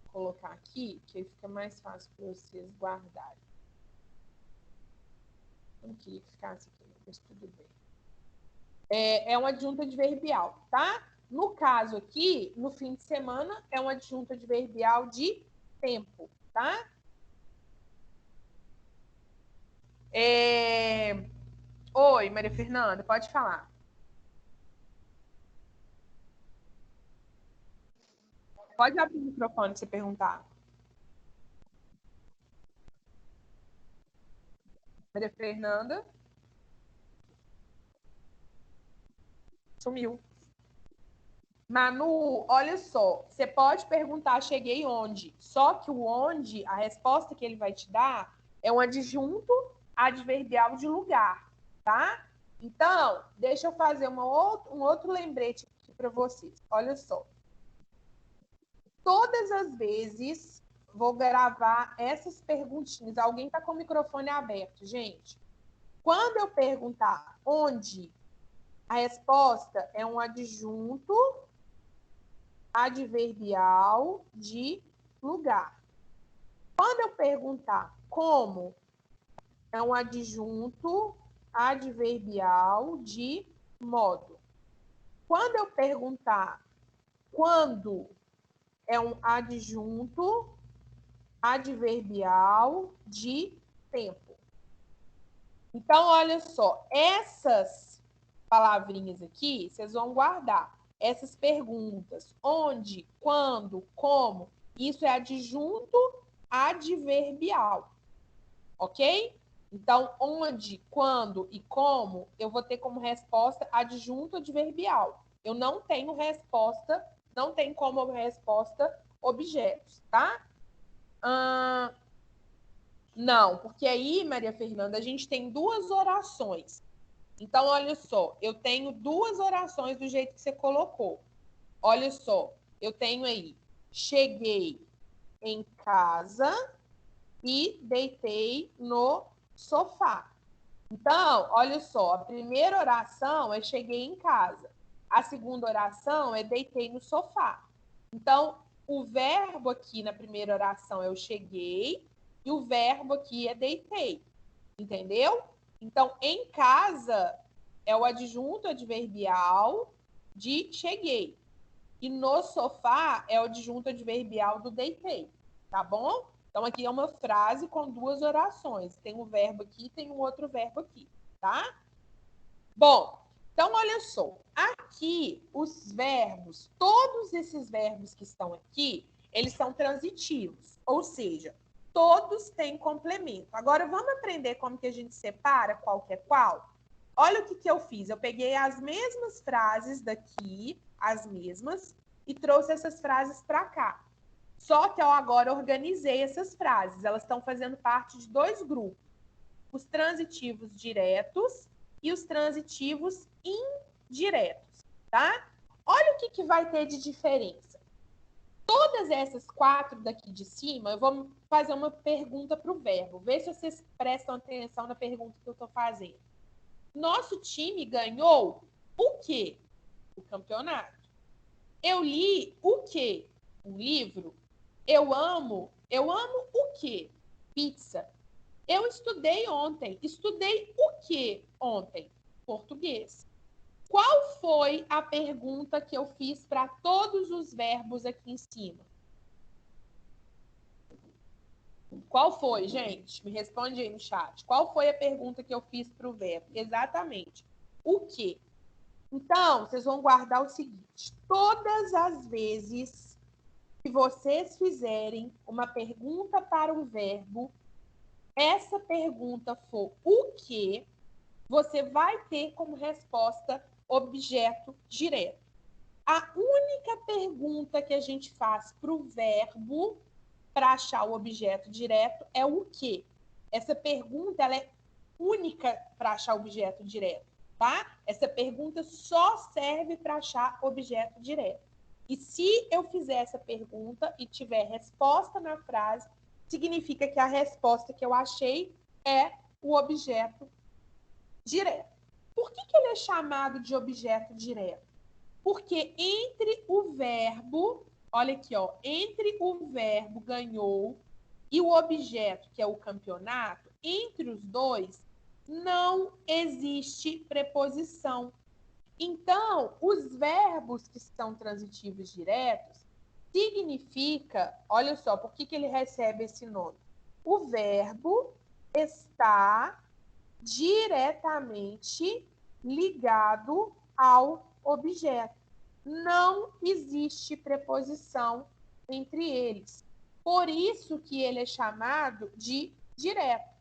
Vou colocar aqui, que aí fica mais fácil para vocês guardarem. Não queria que ficasse aqui, mas tudo bem. É um adjunto adverbial, tá? No caso aqui, no fim de semana, é um adjunto adverbial de tempo, tá? Oi, Maria Fernanda, pode falar. Pode abrir o microfone se você perguntar. Maria Fernanda? Sumiu. Manu, olha só, você pode perguntar, cheguei onde? Só que o onde, a resposta que ele vai te dar é um adjunto adverbial de lugar, tá? Então, deixa eu fazer um outro lembrete aqui para vocês. Olha só. Todas as vezes vou gravar essas perguntinhas. Alguém está com o microfone aberto, gente. Quando eu perguntar onde, a resposta é um adjunto adverbial de lugar. Quando eu perguntar como, é um adjunto adverbial de modo. Quando eu perguntar quando, é um adjunto adverbial de tempo. Então, olha só, essas palavrinhas aqui, vocês vão guardar. Essas perguntas, onde, quando, como, isso é adjunto adverbial, ok? Então, onde, quando e como, eu vou ter como resposta adjunto adverbial. Eu não tenho resposta, não tem como resposta objetos, tá? Não, porque aí, Maria Fernanda, a gente tem duas orações. Então, olha só, eu tenho duas orações do jeito que você colocou. Olha só, eu tenho aí, cheguei em casa e deitei no sofá. Então, olha só, a primeira oração é cheguei em casa. A segunda oração é deitei no sofá. Então, o verbo aqui na primeira oração é eu cheguei e o verbo aqui é deitei. Entendeu? Então, em casa é o adjunto adverbial de cheguei. E no sofá é o adjunto adverbial do deitei. Tá bom? Então, aqui é uma frase com duas orações. Tem um verbo aqui, tem um outro verbo aqui, tá? Bom, então olha só. Aqui, os verbos, todos esses verbos que estão aqui, eles são transitivos. Ou seja, todos têm complemento. Agora, vamos aprender como que a gente separa qual que é qual? Olha o que eu fiz. Eu peguei as mesmas frases daqui, as mesmas, e trouxe essas frases para cá. Só que eu agora organizei essas frases. Elas estão fazendo parte de dois grupos. Os transitivos diretos e os transitivos indiretos, tá? Olha o que vai ter de diferença. Todas essas quatro daqui de cima, eu vou fazer uma pergunta para o verbo. Vê se vocês prestam atenção na pergunta que eu estou fazendo. Nosso time ganhou o quê? O campeonato. Eu li o quê? Um livro. Eu amo o quê? Pizza. Eu estudei ontem. Estudei o que ontem? Português. Qual foi a pergunta que eu fiz para todos os verbos aqui em cima? Qual foi, gente? Me responde aí no chat. Qual foi a pergunta que eu fiz para o verbo? Exatamente. O quê? Então, vocês vão guardar o seguinte. Todas as vezes que vocês fizerem uma pergunta para um verbo, essa pergunta for o quê, você vai ter como resposta objeto direto. A única pergunta que a gente faz para o verbo para achar o objeto direto é o quê? Essa pergunta ela é única para achar o objeto direto, tá? Essa pergunta só serve para achar objeto direto. E se eu fizer essa pergunta e tiver resposta na frase, significa que a resposta que eu achei é o objeto direto. Por que ele é chamado de objeto direto? Porque entre o verbo, olha aqui, ó, entre o verbo ganhou e o objeto, que é o campeonato, entre os dois, não existe preposição. Então, os verbos que são transitivos diretos, significa, olha só, por que ele recebe esse nome? O verbo está diretamente ligado ao objeto. Não existe preposição entre eles. Por isso que ele é chamado de direto.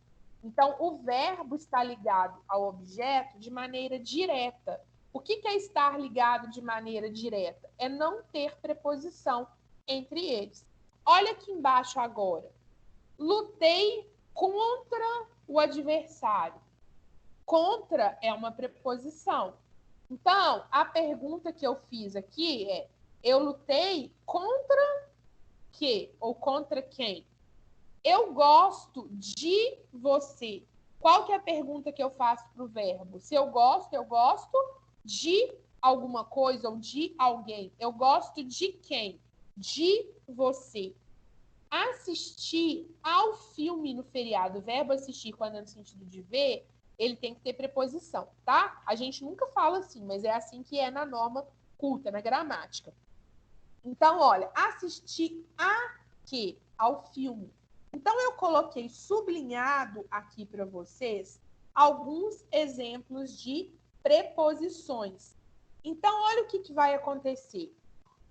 Então, o verbo está ligado ao objeto de maneira direta. O que é estar ligado de maneira direta? É não ter preposição entre eles. Olha aqui embaixo agora. Lutei contra o adversário. Contra é uma preposição. Então, a pergunta que eu fiz aqui é: eu lutei contra quê? Ou contra quem? Eu gosto de você. Qual que é a pergunta que eu faço para o verbo? Se eu gosto de alguma coisa ou de alguém. Eu gosto de quem? De você. Assistir ao filme no feriado, o verbo assistir, quando é no sentido de ver, ele tem que ter preposição, tá? A gente nunca fala assim, mas é assim que é na norma culta, na gramática. Então, olha, assistir a quê? Ao filme. Então, eu coloquei sublinhado aqui para vocês alguns exemplos de preposições. Então, olha o que vai acontecer.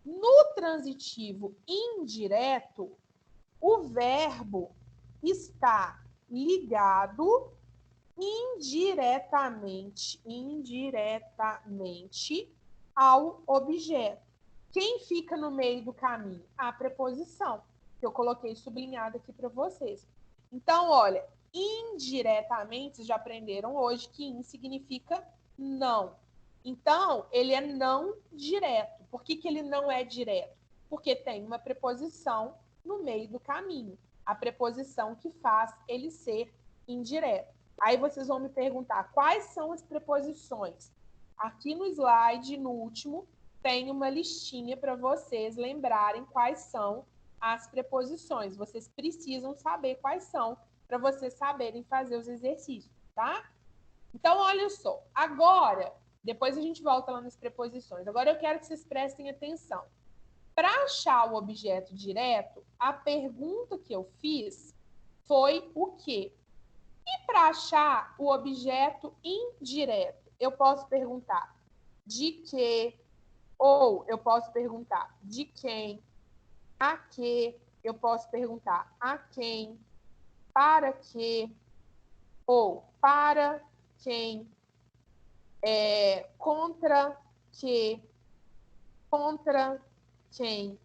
No transitivo indireto, o verbo está ligado indiretamente ao objeto. Quem fica no meio do caminho? A preposição, que eu coloquei sublinhada aqui para vocês. Então, olha, indiretamente, vocês já aprenderam hoje que in significa não. Então, ele é não direto. Por que ele não é direto? Porque tem uma preposição no meio do caminho. A preposição que faz ele ser indireto. Aí vocês vão me perguntar quais são as preposições. Aqui no slide, no último, tem uma listinha para vocês lembrarem quais são as preposições. Vocês precisam saber quais são para vocês saberem fazer os exercícios, tá? Então, olha só. Agora, depois a gente volta lá nas preposições. Agora eu quero que vocês prestem atenção. Para achar o objeto direto, a pergunta que eu fiz foi o quê? E para achar o objeto indireto, eu posso perguntar de que, ou eu posso perguntar de quem, a que, eu posso perguntar a quem, para que, ou para quem, contra que, contra quem.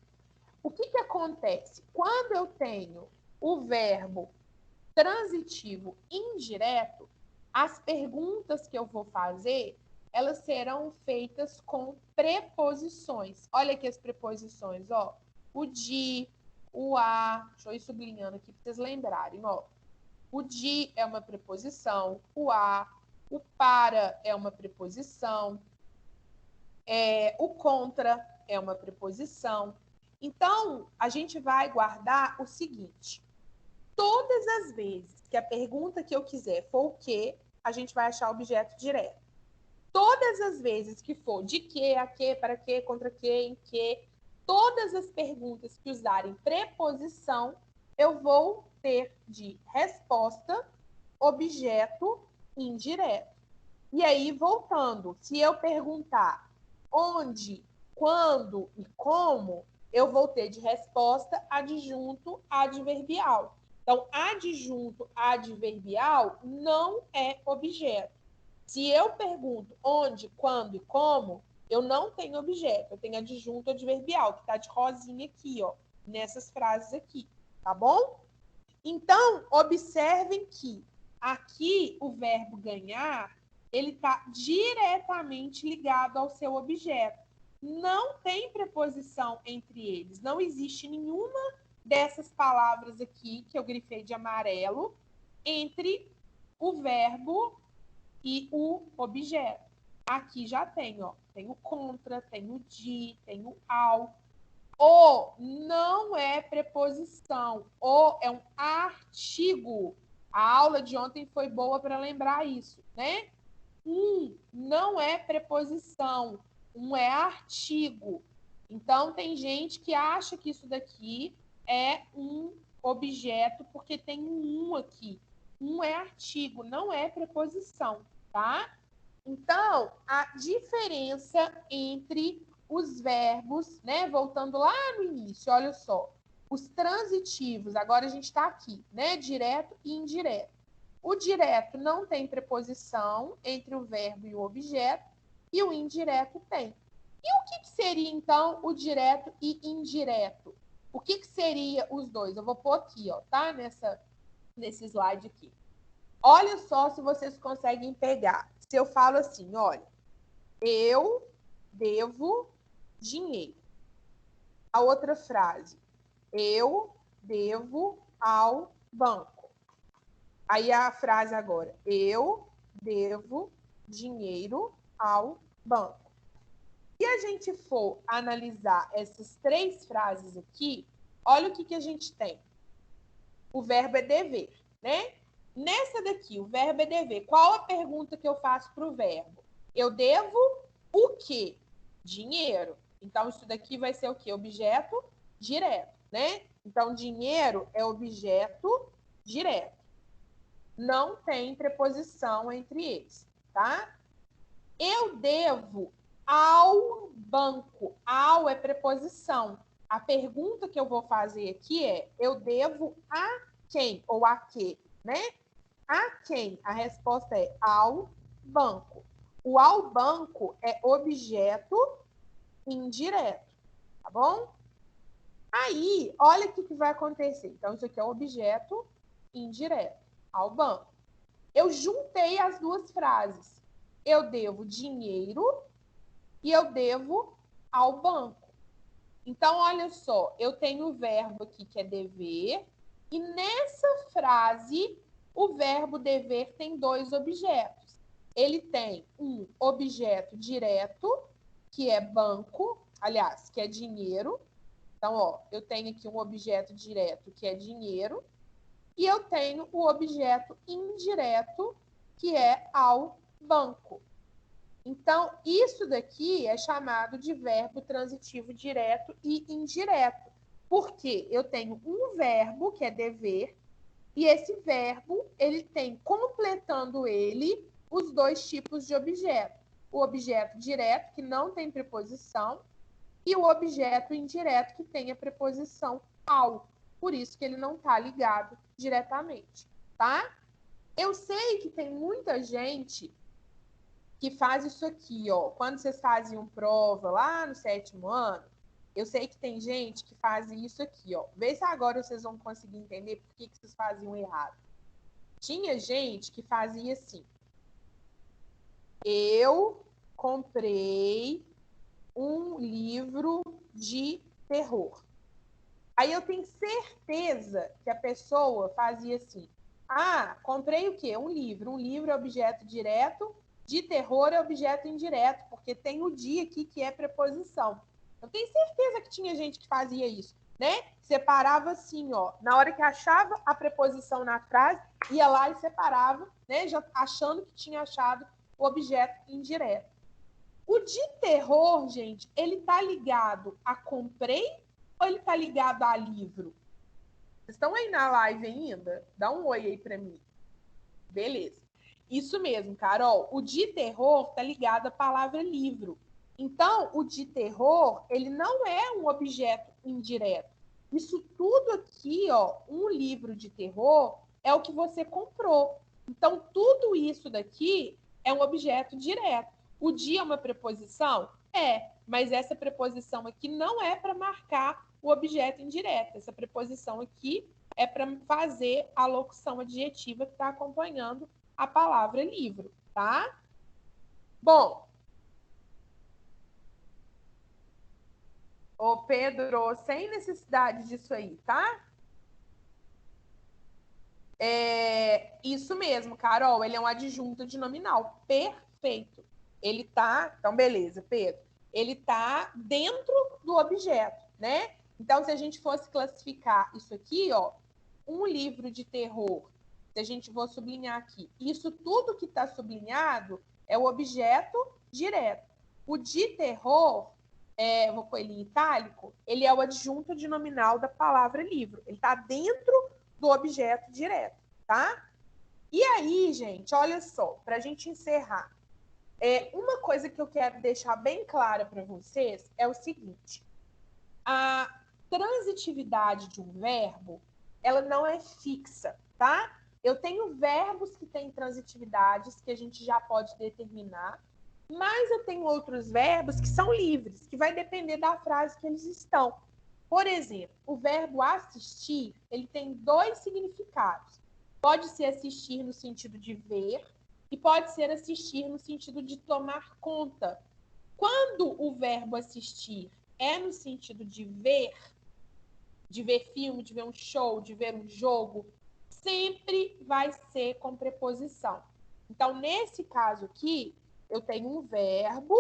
O que acontece? Quando eu tenho o verbo transitivo indireto, as perguntas que eu vou fazer, elas serão feitas com preposições. Olha aqui as preposições, ó. O de, o a, deixa eu ir sublinhando aqui para vocês lembrarem, ó. O de é uma preposição, o a, o para é uma preposição, o contra é uma preposição. Então, a gente vai guardar o seguinte: todas as vezes que a pergunta que eu quiser for o que, a gente vai achar objeto direto. Todas as vezes que for de que, a que, para que, contra que, em que, todas as perguntas que usarem preposição, eu vou ter de resposta objeto indireto. E aí, voltando, se eu perguntar onde, quando e como, eu vou ter de resposta adjunto adverbial. Então, adjunto adverbial não é objeto. Se eu pergunto onde, quando e como, eu não tenho objeto, eu tenho adjunto adverbial, que está de rosinha aqui, ó, nessas frases aqui, tá bom? Então, observem que aqui o verbo ganhar, ele está diretamente ligado ao seu objeto. Não tem preposição entre eles. Não existe nenhuma dessas palavras aqui, que eu grifei de amarelo, entre o verbo e o objeto. Aqui já tem, ó. Tem o contra, tem o de, tem o ao. O não é preposição. O é um artigo. A aula de ontem foi boa para lembrar isso, né? Não é preposição. É artigo. Então, tem gente que acha que isso daqui é um objeto porque tem um aqui. É artigo, não é preposição, tá? Então, a diferença entre os verbos, né? Voltando lá no início, olha só. Os transitivos, agora a gente está aqui, né? Direto e indireto. O direto não tem preposição entre o verbo e o objeto, e o indireto tem. E o que seria, então, o direto e indireto? O que seria os dois? Eu vou pôr aqui, ó, tá? Nesse slide aqui. Olha só se vocês conseguem pegar. Se eu falo assim, olha, eu devo dinheiro. A outra frase, eu devo ao banco. Aí a frase agora, eu devo dinheiro ao banco. Se a gente for analisar essas três frases aqui, olha o que a gente tem. O verbo é dever, né? Nessa daqui, o verbo é dever. Qual a pergunta que eu faço para o verbo? Eu devo o quê? Dinheiro. Então, isso daqui vai ser o quê? Objeto direto, né? Então, dinheiro é objeto direto. Não tem preposição entre eles, tá? Eu devo ao banco. Ao é preposição. A pergunta que eu vou fazer aqui é: eu devo a quem? Ou a quê? Né? A quem? A resposta é ao banco. O ao banco é objeto indireto, tá bom? Aí, olha o que vai acontecer. Então, isso aqui é objeto indireto, ao banco. Eu juntei as duas frases. Eu devo dinheiro e eu devo ao banco. Então, olha só, eu tenho o verbo aqui que é dever, e nessa frase, o verbo dever tem dois objetos. Ele tem um objeto direto, que é banco, aliás, que é dinheiro. Então, ó, eu tenho aqui um objeto direto, que é dinheiro, e eu tenho o objeto indireto, que é ao banco. Então, isso daqui é chamado de verbo transitivo direto e indireto. Porque eu tenho um verbo, que é dever, e esse verbo, ele tem, completando ele, os dois tipos de objeto. O objeto direto, que não tem preposição, e o objeto indireto, que tem a preposição ao. Por isso que ele não está ligado diretamente, tá? Eu sei que tem muita gente que faz isso aqui, ó. Quando vocês faziam prova lá no 7º ano, eu sei que tem gente que faz isso aqui, ó. Vê se agora vocês vão conseguir entender por que vocês faziam errado. Tinha gente que fazia assim. Eu comprei um livro de terror. Aí eu tenho certeza que a pessoa fazia assim. Ah, comprei o quê? Um livro. Um livro é objeto direto, de terror é objeto indireto, porque tem o de aqui que é preposição. Eu tenho certeza que tinha gente que fazia isso. né? Separava assim, ó. Na hora que achava a preposição na frase, ia lá e separava, né? Já achando que tinha achado o objeto indireto. O de terror, gente, ele tá ligado a comprei ou ele tá ligado a livro? Vocês estão aí na live ainda? Dá um oi aí para mim. Beleza. Isso mesmo, Carol. O de terror tá ligado à palavra livro. Então, o de terror, ele não é um objeto indireto. Isso tudo aqui, ó, um livro de terror, é o que você comprou. Então, tudo isso daqui é um objeto direto. O de é uma preposição? É, mas essa preposição aqui não é para marcar o objeto indireto. Essa preposição aqui é para fazer a locução adjetiva que está acompanhando a palavra livro, tá? Bom, ô Pedro, sem necessidade disso aí, tá? Isso mesmo, Carol, ele é um adjunto de nominal, perfeito. Ele tá, então beleza, Pedro. Ele tá dentro do objeto, né? Então, se a gente fosse classificar isso aqui, ó, um livro de terror, se a gente for sublinhar aqui, isso tudo que está sublinhado é o objeto direto. O de terror, vou pôr ele em itálico, ele é o adjunto de nominal da palavra livro. Ele está dentro do objeto direto, tá? E aí, gente, olha só, para a gente encerrar, uma coisa que eu quero deixar bem clara para vocês é o seguinte: a transitividade de um verbo, ela não é fixa, tá? Eu tenho verbos que têm transitividades que a gente já pode determinar, mas eu tenho outros verbos que são livres, que vai depender da frase que eles estão. Por exemplo, o verbo assistir, ele tem dois significados. Pode ser assistir no sentido de ver e pode ser assistir no sentido de tomar conta. Quando o verbo assistir é no sentido de ver filme, de ver um show, de ver um jogo, sempre vai ser com preposição. Então, nesse caso aqui, eu tenho um verbo,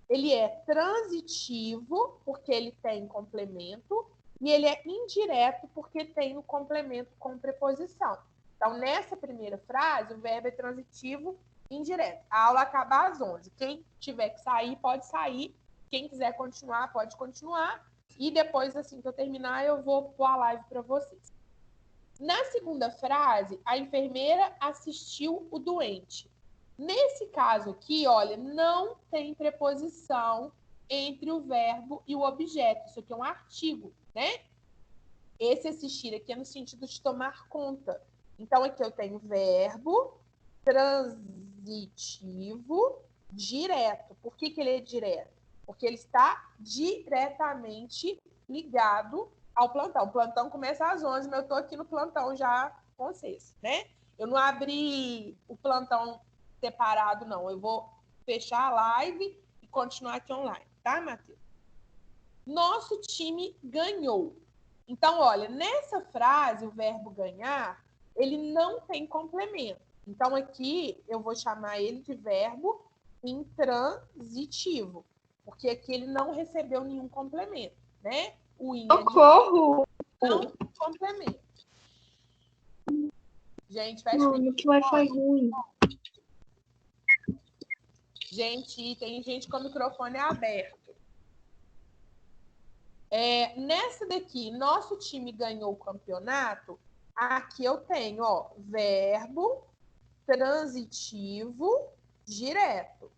ele é transitivo, porque ele tem complemento, e ele é indireto, porque tem o complemento com preposição. Então, nessa primeira frase, o verbo é transitivo indireto. A aula acaba às 11. Quem tiver que sair, pode sair. Quem quiser continuar, pode continuar. E depois, assim que eu terminar, eu vou pôr a live para vocês. Na segunda frase, a enfermeira assistiu o doente. Nesse caso aqui, olha, não tem preposição entre o verbo e o objeto. Isso aqui é um artigo, né? Esse assistir aqui é no sentido de tomar conta. Então, aqui eu tenho verbo transitivo direto. Por que ele é direto? Porque ele está diretamente ligado ao plantão. O plantão começa às 11, mas eu estou aqui no plantão já com vocês, né? Eu não abri o plantão separado, não. Eu vou fechar a live e continuar aqui online, tá, Matheus? Nosso time ganhou. Então, olha, nessa frase, o verbo ganhar, ele não tem complemento. Então, aqui eu vou chamar ele de verbo intransitivo, porque aqui ele não recebeu nenhum complemento, né? O in Socorro! Não tem complemento. Gente, fecha Mano, que Wi-Fi ruim. Gente, tem gente com o microfone aberto. Nessa daqui, nosso time ganhou o campeonato. Aqui eu tenho, ó, verbo transitivo direto.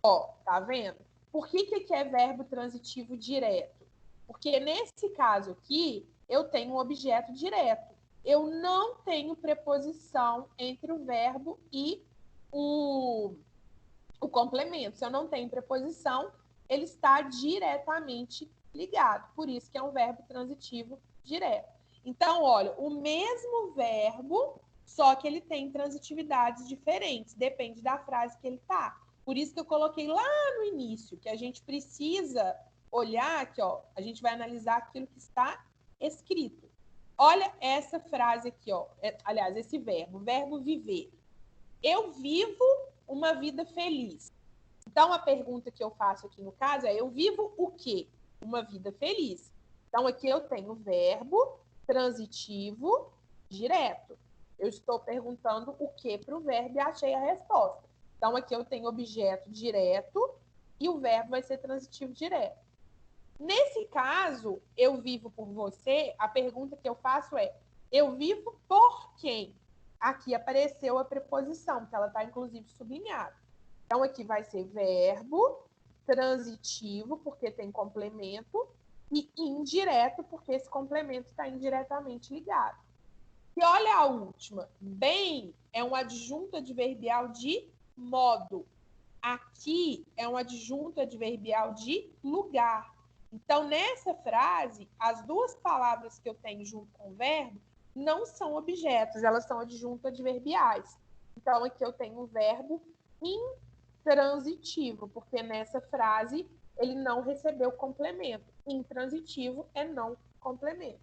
Ó, tá vendo? Por que é verbo transitivo direto? Porque nesse caso aqui, eu tenho um objeto direto. Eu não tenho preposição entre o verbo e o complemento. Se eu não tenho preposição, ele está diretamente ligado. Por isso que é um verbo transitivo direto. Então, olha, o mesmo verbo, só que ele tem transitividades diferentes, depende da frase que ele está. Por isso que eu coloquei lá no início, que a gente precisa olhar aqui, ó, a gente vai analisar aquilo que está escrito. Olha essa frase aqui, ó. Aliás, esse verbo viver. Eu vivo uma vida feliz. Então, a pergunta que eu faço aqui no caso é: eu vivo o quê? Uma vida feliz. Então, aqui eu tenho verbo transitivo direto. Eu estou perguntando o que para o verbo e achei a resposta. Então, aqui eu tenho objeto direto e o verbo vai ser transitivo direto. Nesse caso, eu vivo por você, a pergunta que eu faço é, eu vivo por quem? Aqui apareceu a preposição, que ela está, inclusive, sublinhada. Então, aqui vai ser verbo transitivo, porque tem complemento, e indireto, porque esse complemento está indiretamente ligado. E olha a última. Bem é um adjunto adverbial de modo. Aqui é um adjunto adverbial de lugar. Então, nessa frase, as duas palavras que eu tenho junto com o verbo não são objetos, elas são adjuntos adverbiais. Então, aqui eu tenho o verbo intransitivo, porque nessa frase ele não recebeu complemento. Intransitivo é não complemento.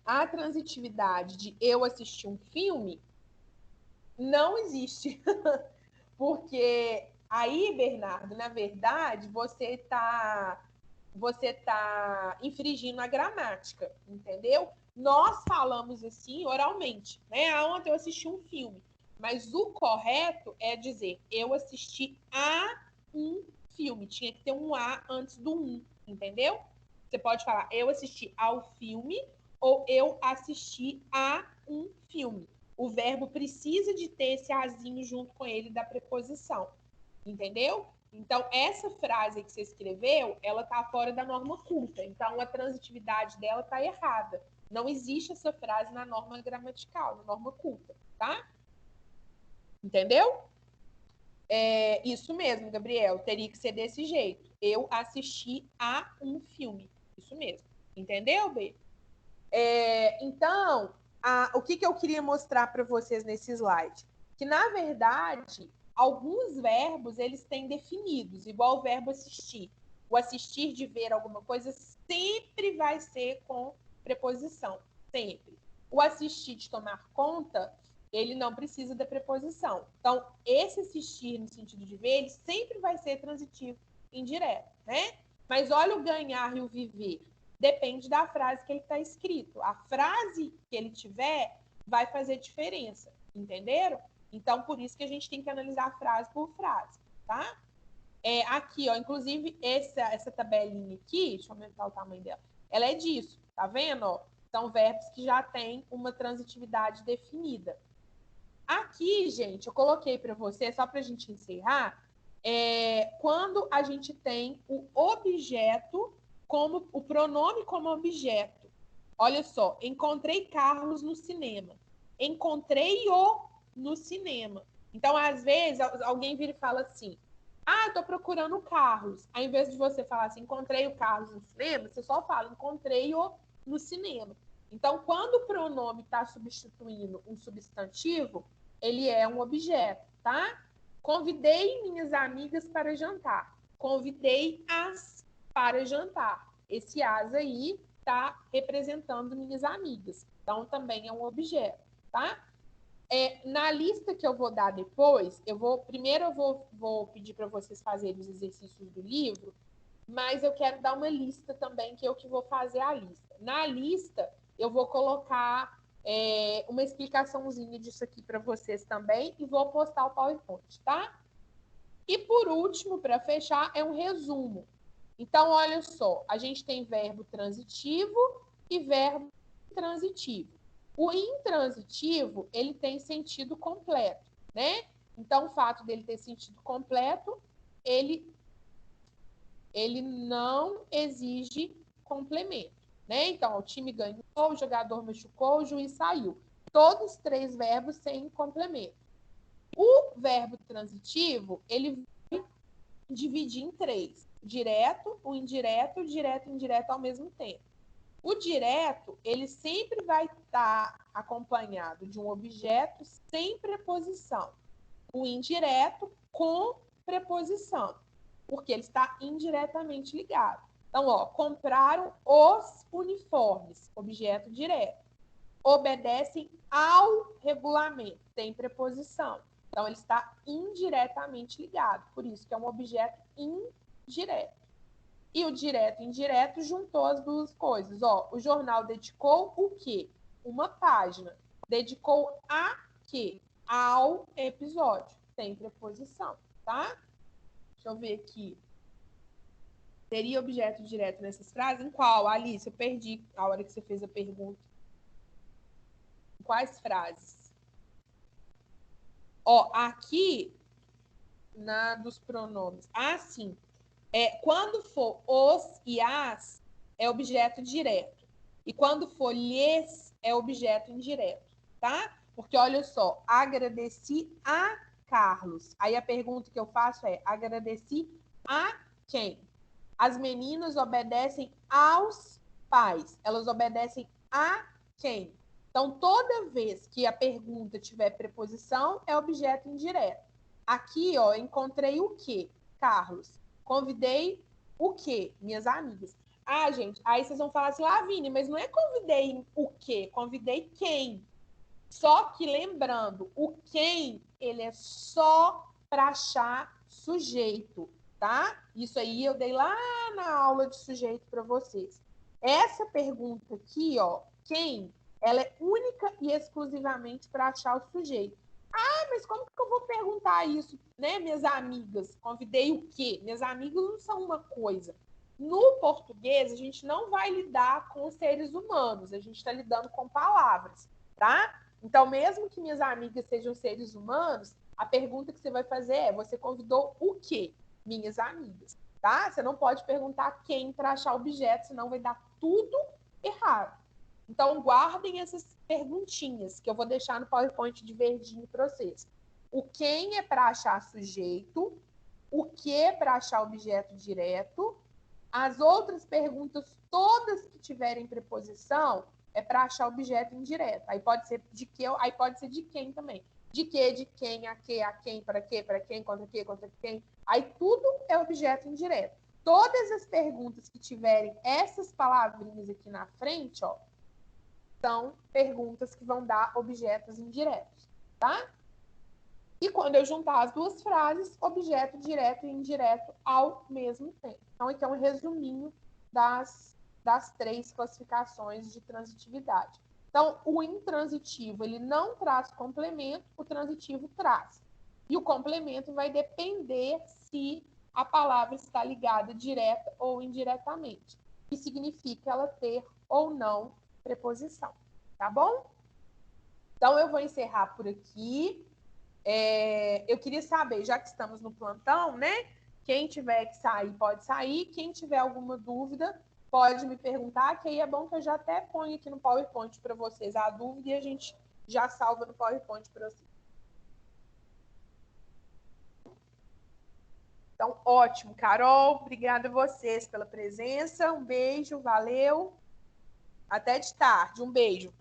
A transitividade de eu assistir um filme não existe. Porque aí, Bernardo, na verdade, você tá infringindo a gramática, entendeu? Nós falamos assim oralmente, né? Ontem eu assisti um filme, mas o correto é dizer eu assisti a um filme. Tinha que ter um a antes do um, entendeu? Você pode falar eu assisti ao filme ou eu assisti a um filme. O verbo precisa de ter esse azinho junto com ele da preposição, entendeu? Então, essa frase que você escreveu, ela está fora da norma culta. Então, a transitividade dela está errada. Não existe essa frase na norma gramatical, na norma culta, tá? Entendeu? É isso mesmo, Gabriel. Teria que ser desse jeito. Eu assisti a um filme. Isso mesmo. Entendeu, B? Então, o que eu queria mostrar para vocês nesse slide? Que, na verdade, alguns verbos, eles têm definidos, igual o verbo assistir. O assistir de ver alguma coisa sempre vai ser com preposição, sempre. O assistir de tomar conta, ele não precisa da preposição. Então, esse assistir no sentido de ver, ele sempre vai ser transitivo indireto, né? Mas olha o ganhar e o viver. Depende da frase que ele está escrito. A frase que ele tiver vai fazer diferença, entenderam? Então, por isso que a gente tem que analisar frase por frase, tá? Aqui, ó, inclusive, essa tabelinha aqui, deixa eu aumentar o tamanho dela, ela é disso, tá vendo? Ó? São verbos que já têm uma transitividade definida. Aqui, gente, eu coloquei para você, só para a gente encerrar, quando a gente tem o objeto como o pronome como objeto. Olha só, encontrei Carlos no cinema. Encontrei-o no cinema. Então, às vezes, alguém vira e fala assim, tô procurando o Carlos. Ao invés de você falar assim, encontrei o Carlos no cinema, você só fala, encontrei-o no cinema. Então, quando o pronome está substituindo um substantivo, ele é um objeto, tá? Convidei minhas amigas para jantar. Convidei-as para jantar. Esse as aí está representando minhas amigas. Então, também é um objeto, tá? Na lista que eu vou dar depois, primeiro eu vou pedir para vocês fazerem os exercícios do livro, mas eu quero dar uma lista também, que eu que vou fazer a lista. Na lista, eu vou colocar uma explicaçãozinha disso aqui para vocês também e vou postar o PowerPoint, tá? E por último, para fechar, é um resumo. Então, olha só, a gente tem verbo transitivo e verbo intransitivo. O intransitivo, ele tem sentido completo, né? Então, o fato dele ter sentido completo, ele não exige complemento, né? Então, o time ganhou, o jogador machucou, o juiz saiu. Todos os três verbos sem complemento. O verbo transitivo, ele vai dividir em três. Direto, o indireto, direto e indireto ao mesmo tempo. O direto, ele sempre vai estar acompanhado de um objeto sem preposição. O indireto com preposição, porque ele está indiretamente ligado. Então, ó, compraram os uniformes, objeto direto. Obedecem ao regulamento, tem preposição. Então, ele está indiretamente ligado, por isso que é um objeto indireto. E o direto e indireto juntou as duas coisas. Ó, o jornal dedicou o quê? Uma página. Dedicou a quê? Ao episódio. Tem preposição, tá? Deixa eu ver aqui. Teria objeto direto nessas frases? Em qual? Alice, eu perdi a hora que você fez a pergunta. Em quais frases? Ó, aqui, dos pronomes. Ah, sim. Quando for os e as, é objeto direto. E quando for lhes, é objeto indireto, tá? Porque, olha só, agradeci a Carlos. Aí a pergunta que eu faço é, agradeci a quem? As meninas obedecem aos pais. Elas obedecem a quem? Então, toda vez que a pergunta tiver preposição, é objeto indireto. Aqui, ó, encontrei o quê? Carlos. Convidei o quê? Minhas amigas. Ah, gente, aí vocês vão falar assim, Lavínia, mas não é convidei o quê? Convidei quem? Só que lembrando, o quem, ele é só para achar sujeito, tá? Isso aí eu dei lá na aula de sujeito para vocês. Essa pergunta aqui, ó, quem, ela é única e exclusivamente para achar o sujeito. Ah, mas como que eu vou perguntar isso, né, minhas amigas? Convidei o quê? Minhas amigas não são uma coisa. No português, a gente não vai lidar com os seres humanos, a gente está lidando com palavras, tá? Então, mesmo que minhas amigas sejam seres humanos, a pergunta que você vai fazer é: você convidou o quê? Minhas amigas, tá? Você não pode perguntar quem para achar objeto, senão vai dar tudo errado. Então, guardem essas perguntinhas que eu vou deixar no PowerPoint de verdinho para vocês. O quem é para achar sujeito, o que é para achar objeto direto, as outras perguntas todas que tiverem preposição é para achar objeto indireto. Aí pode ser de que, aí pode ser de quem também. De que, de quem, a quem, para quem, contra quem. Aí tudo é objeto indireto. Todas as perguntas que tiverem essas palavrinhas aqui na frente, ó, são perguntas que vão dar objetos indiretos, tá? E quando eu juntar as duas frases, objeto direto e indireto ao mesmo tempo. Então, aqui é um resuminho das 3 classificações de transitividade. Então, o intransitivo, ele não traz complemento, o transitivo traz. E o complemento vai depender se a palavra está ligada direta ou indiretamente, que significa ela ter ou não preposição, tá bom? Então, eu vou encerrar por aqui. Eu queria saber, já que estamos no plantão, né? Quem tiver que sair, pode sair. Quem tiver alguma dúvida, pode me perguntar, que aí é bom que eu já até ponho aqui no PowerPoint para vocês a dúvida e a gente já salva no PowerPoint para vocês. Então, ótimo, Carol. Obrigada a vocês pela presença. Um beijo, valeu. Até de tarde. Um beijo.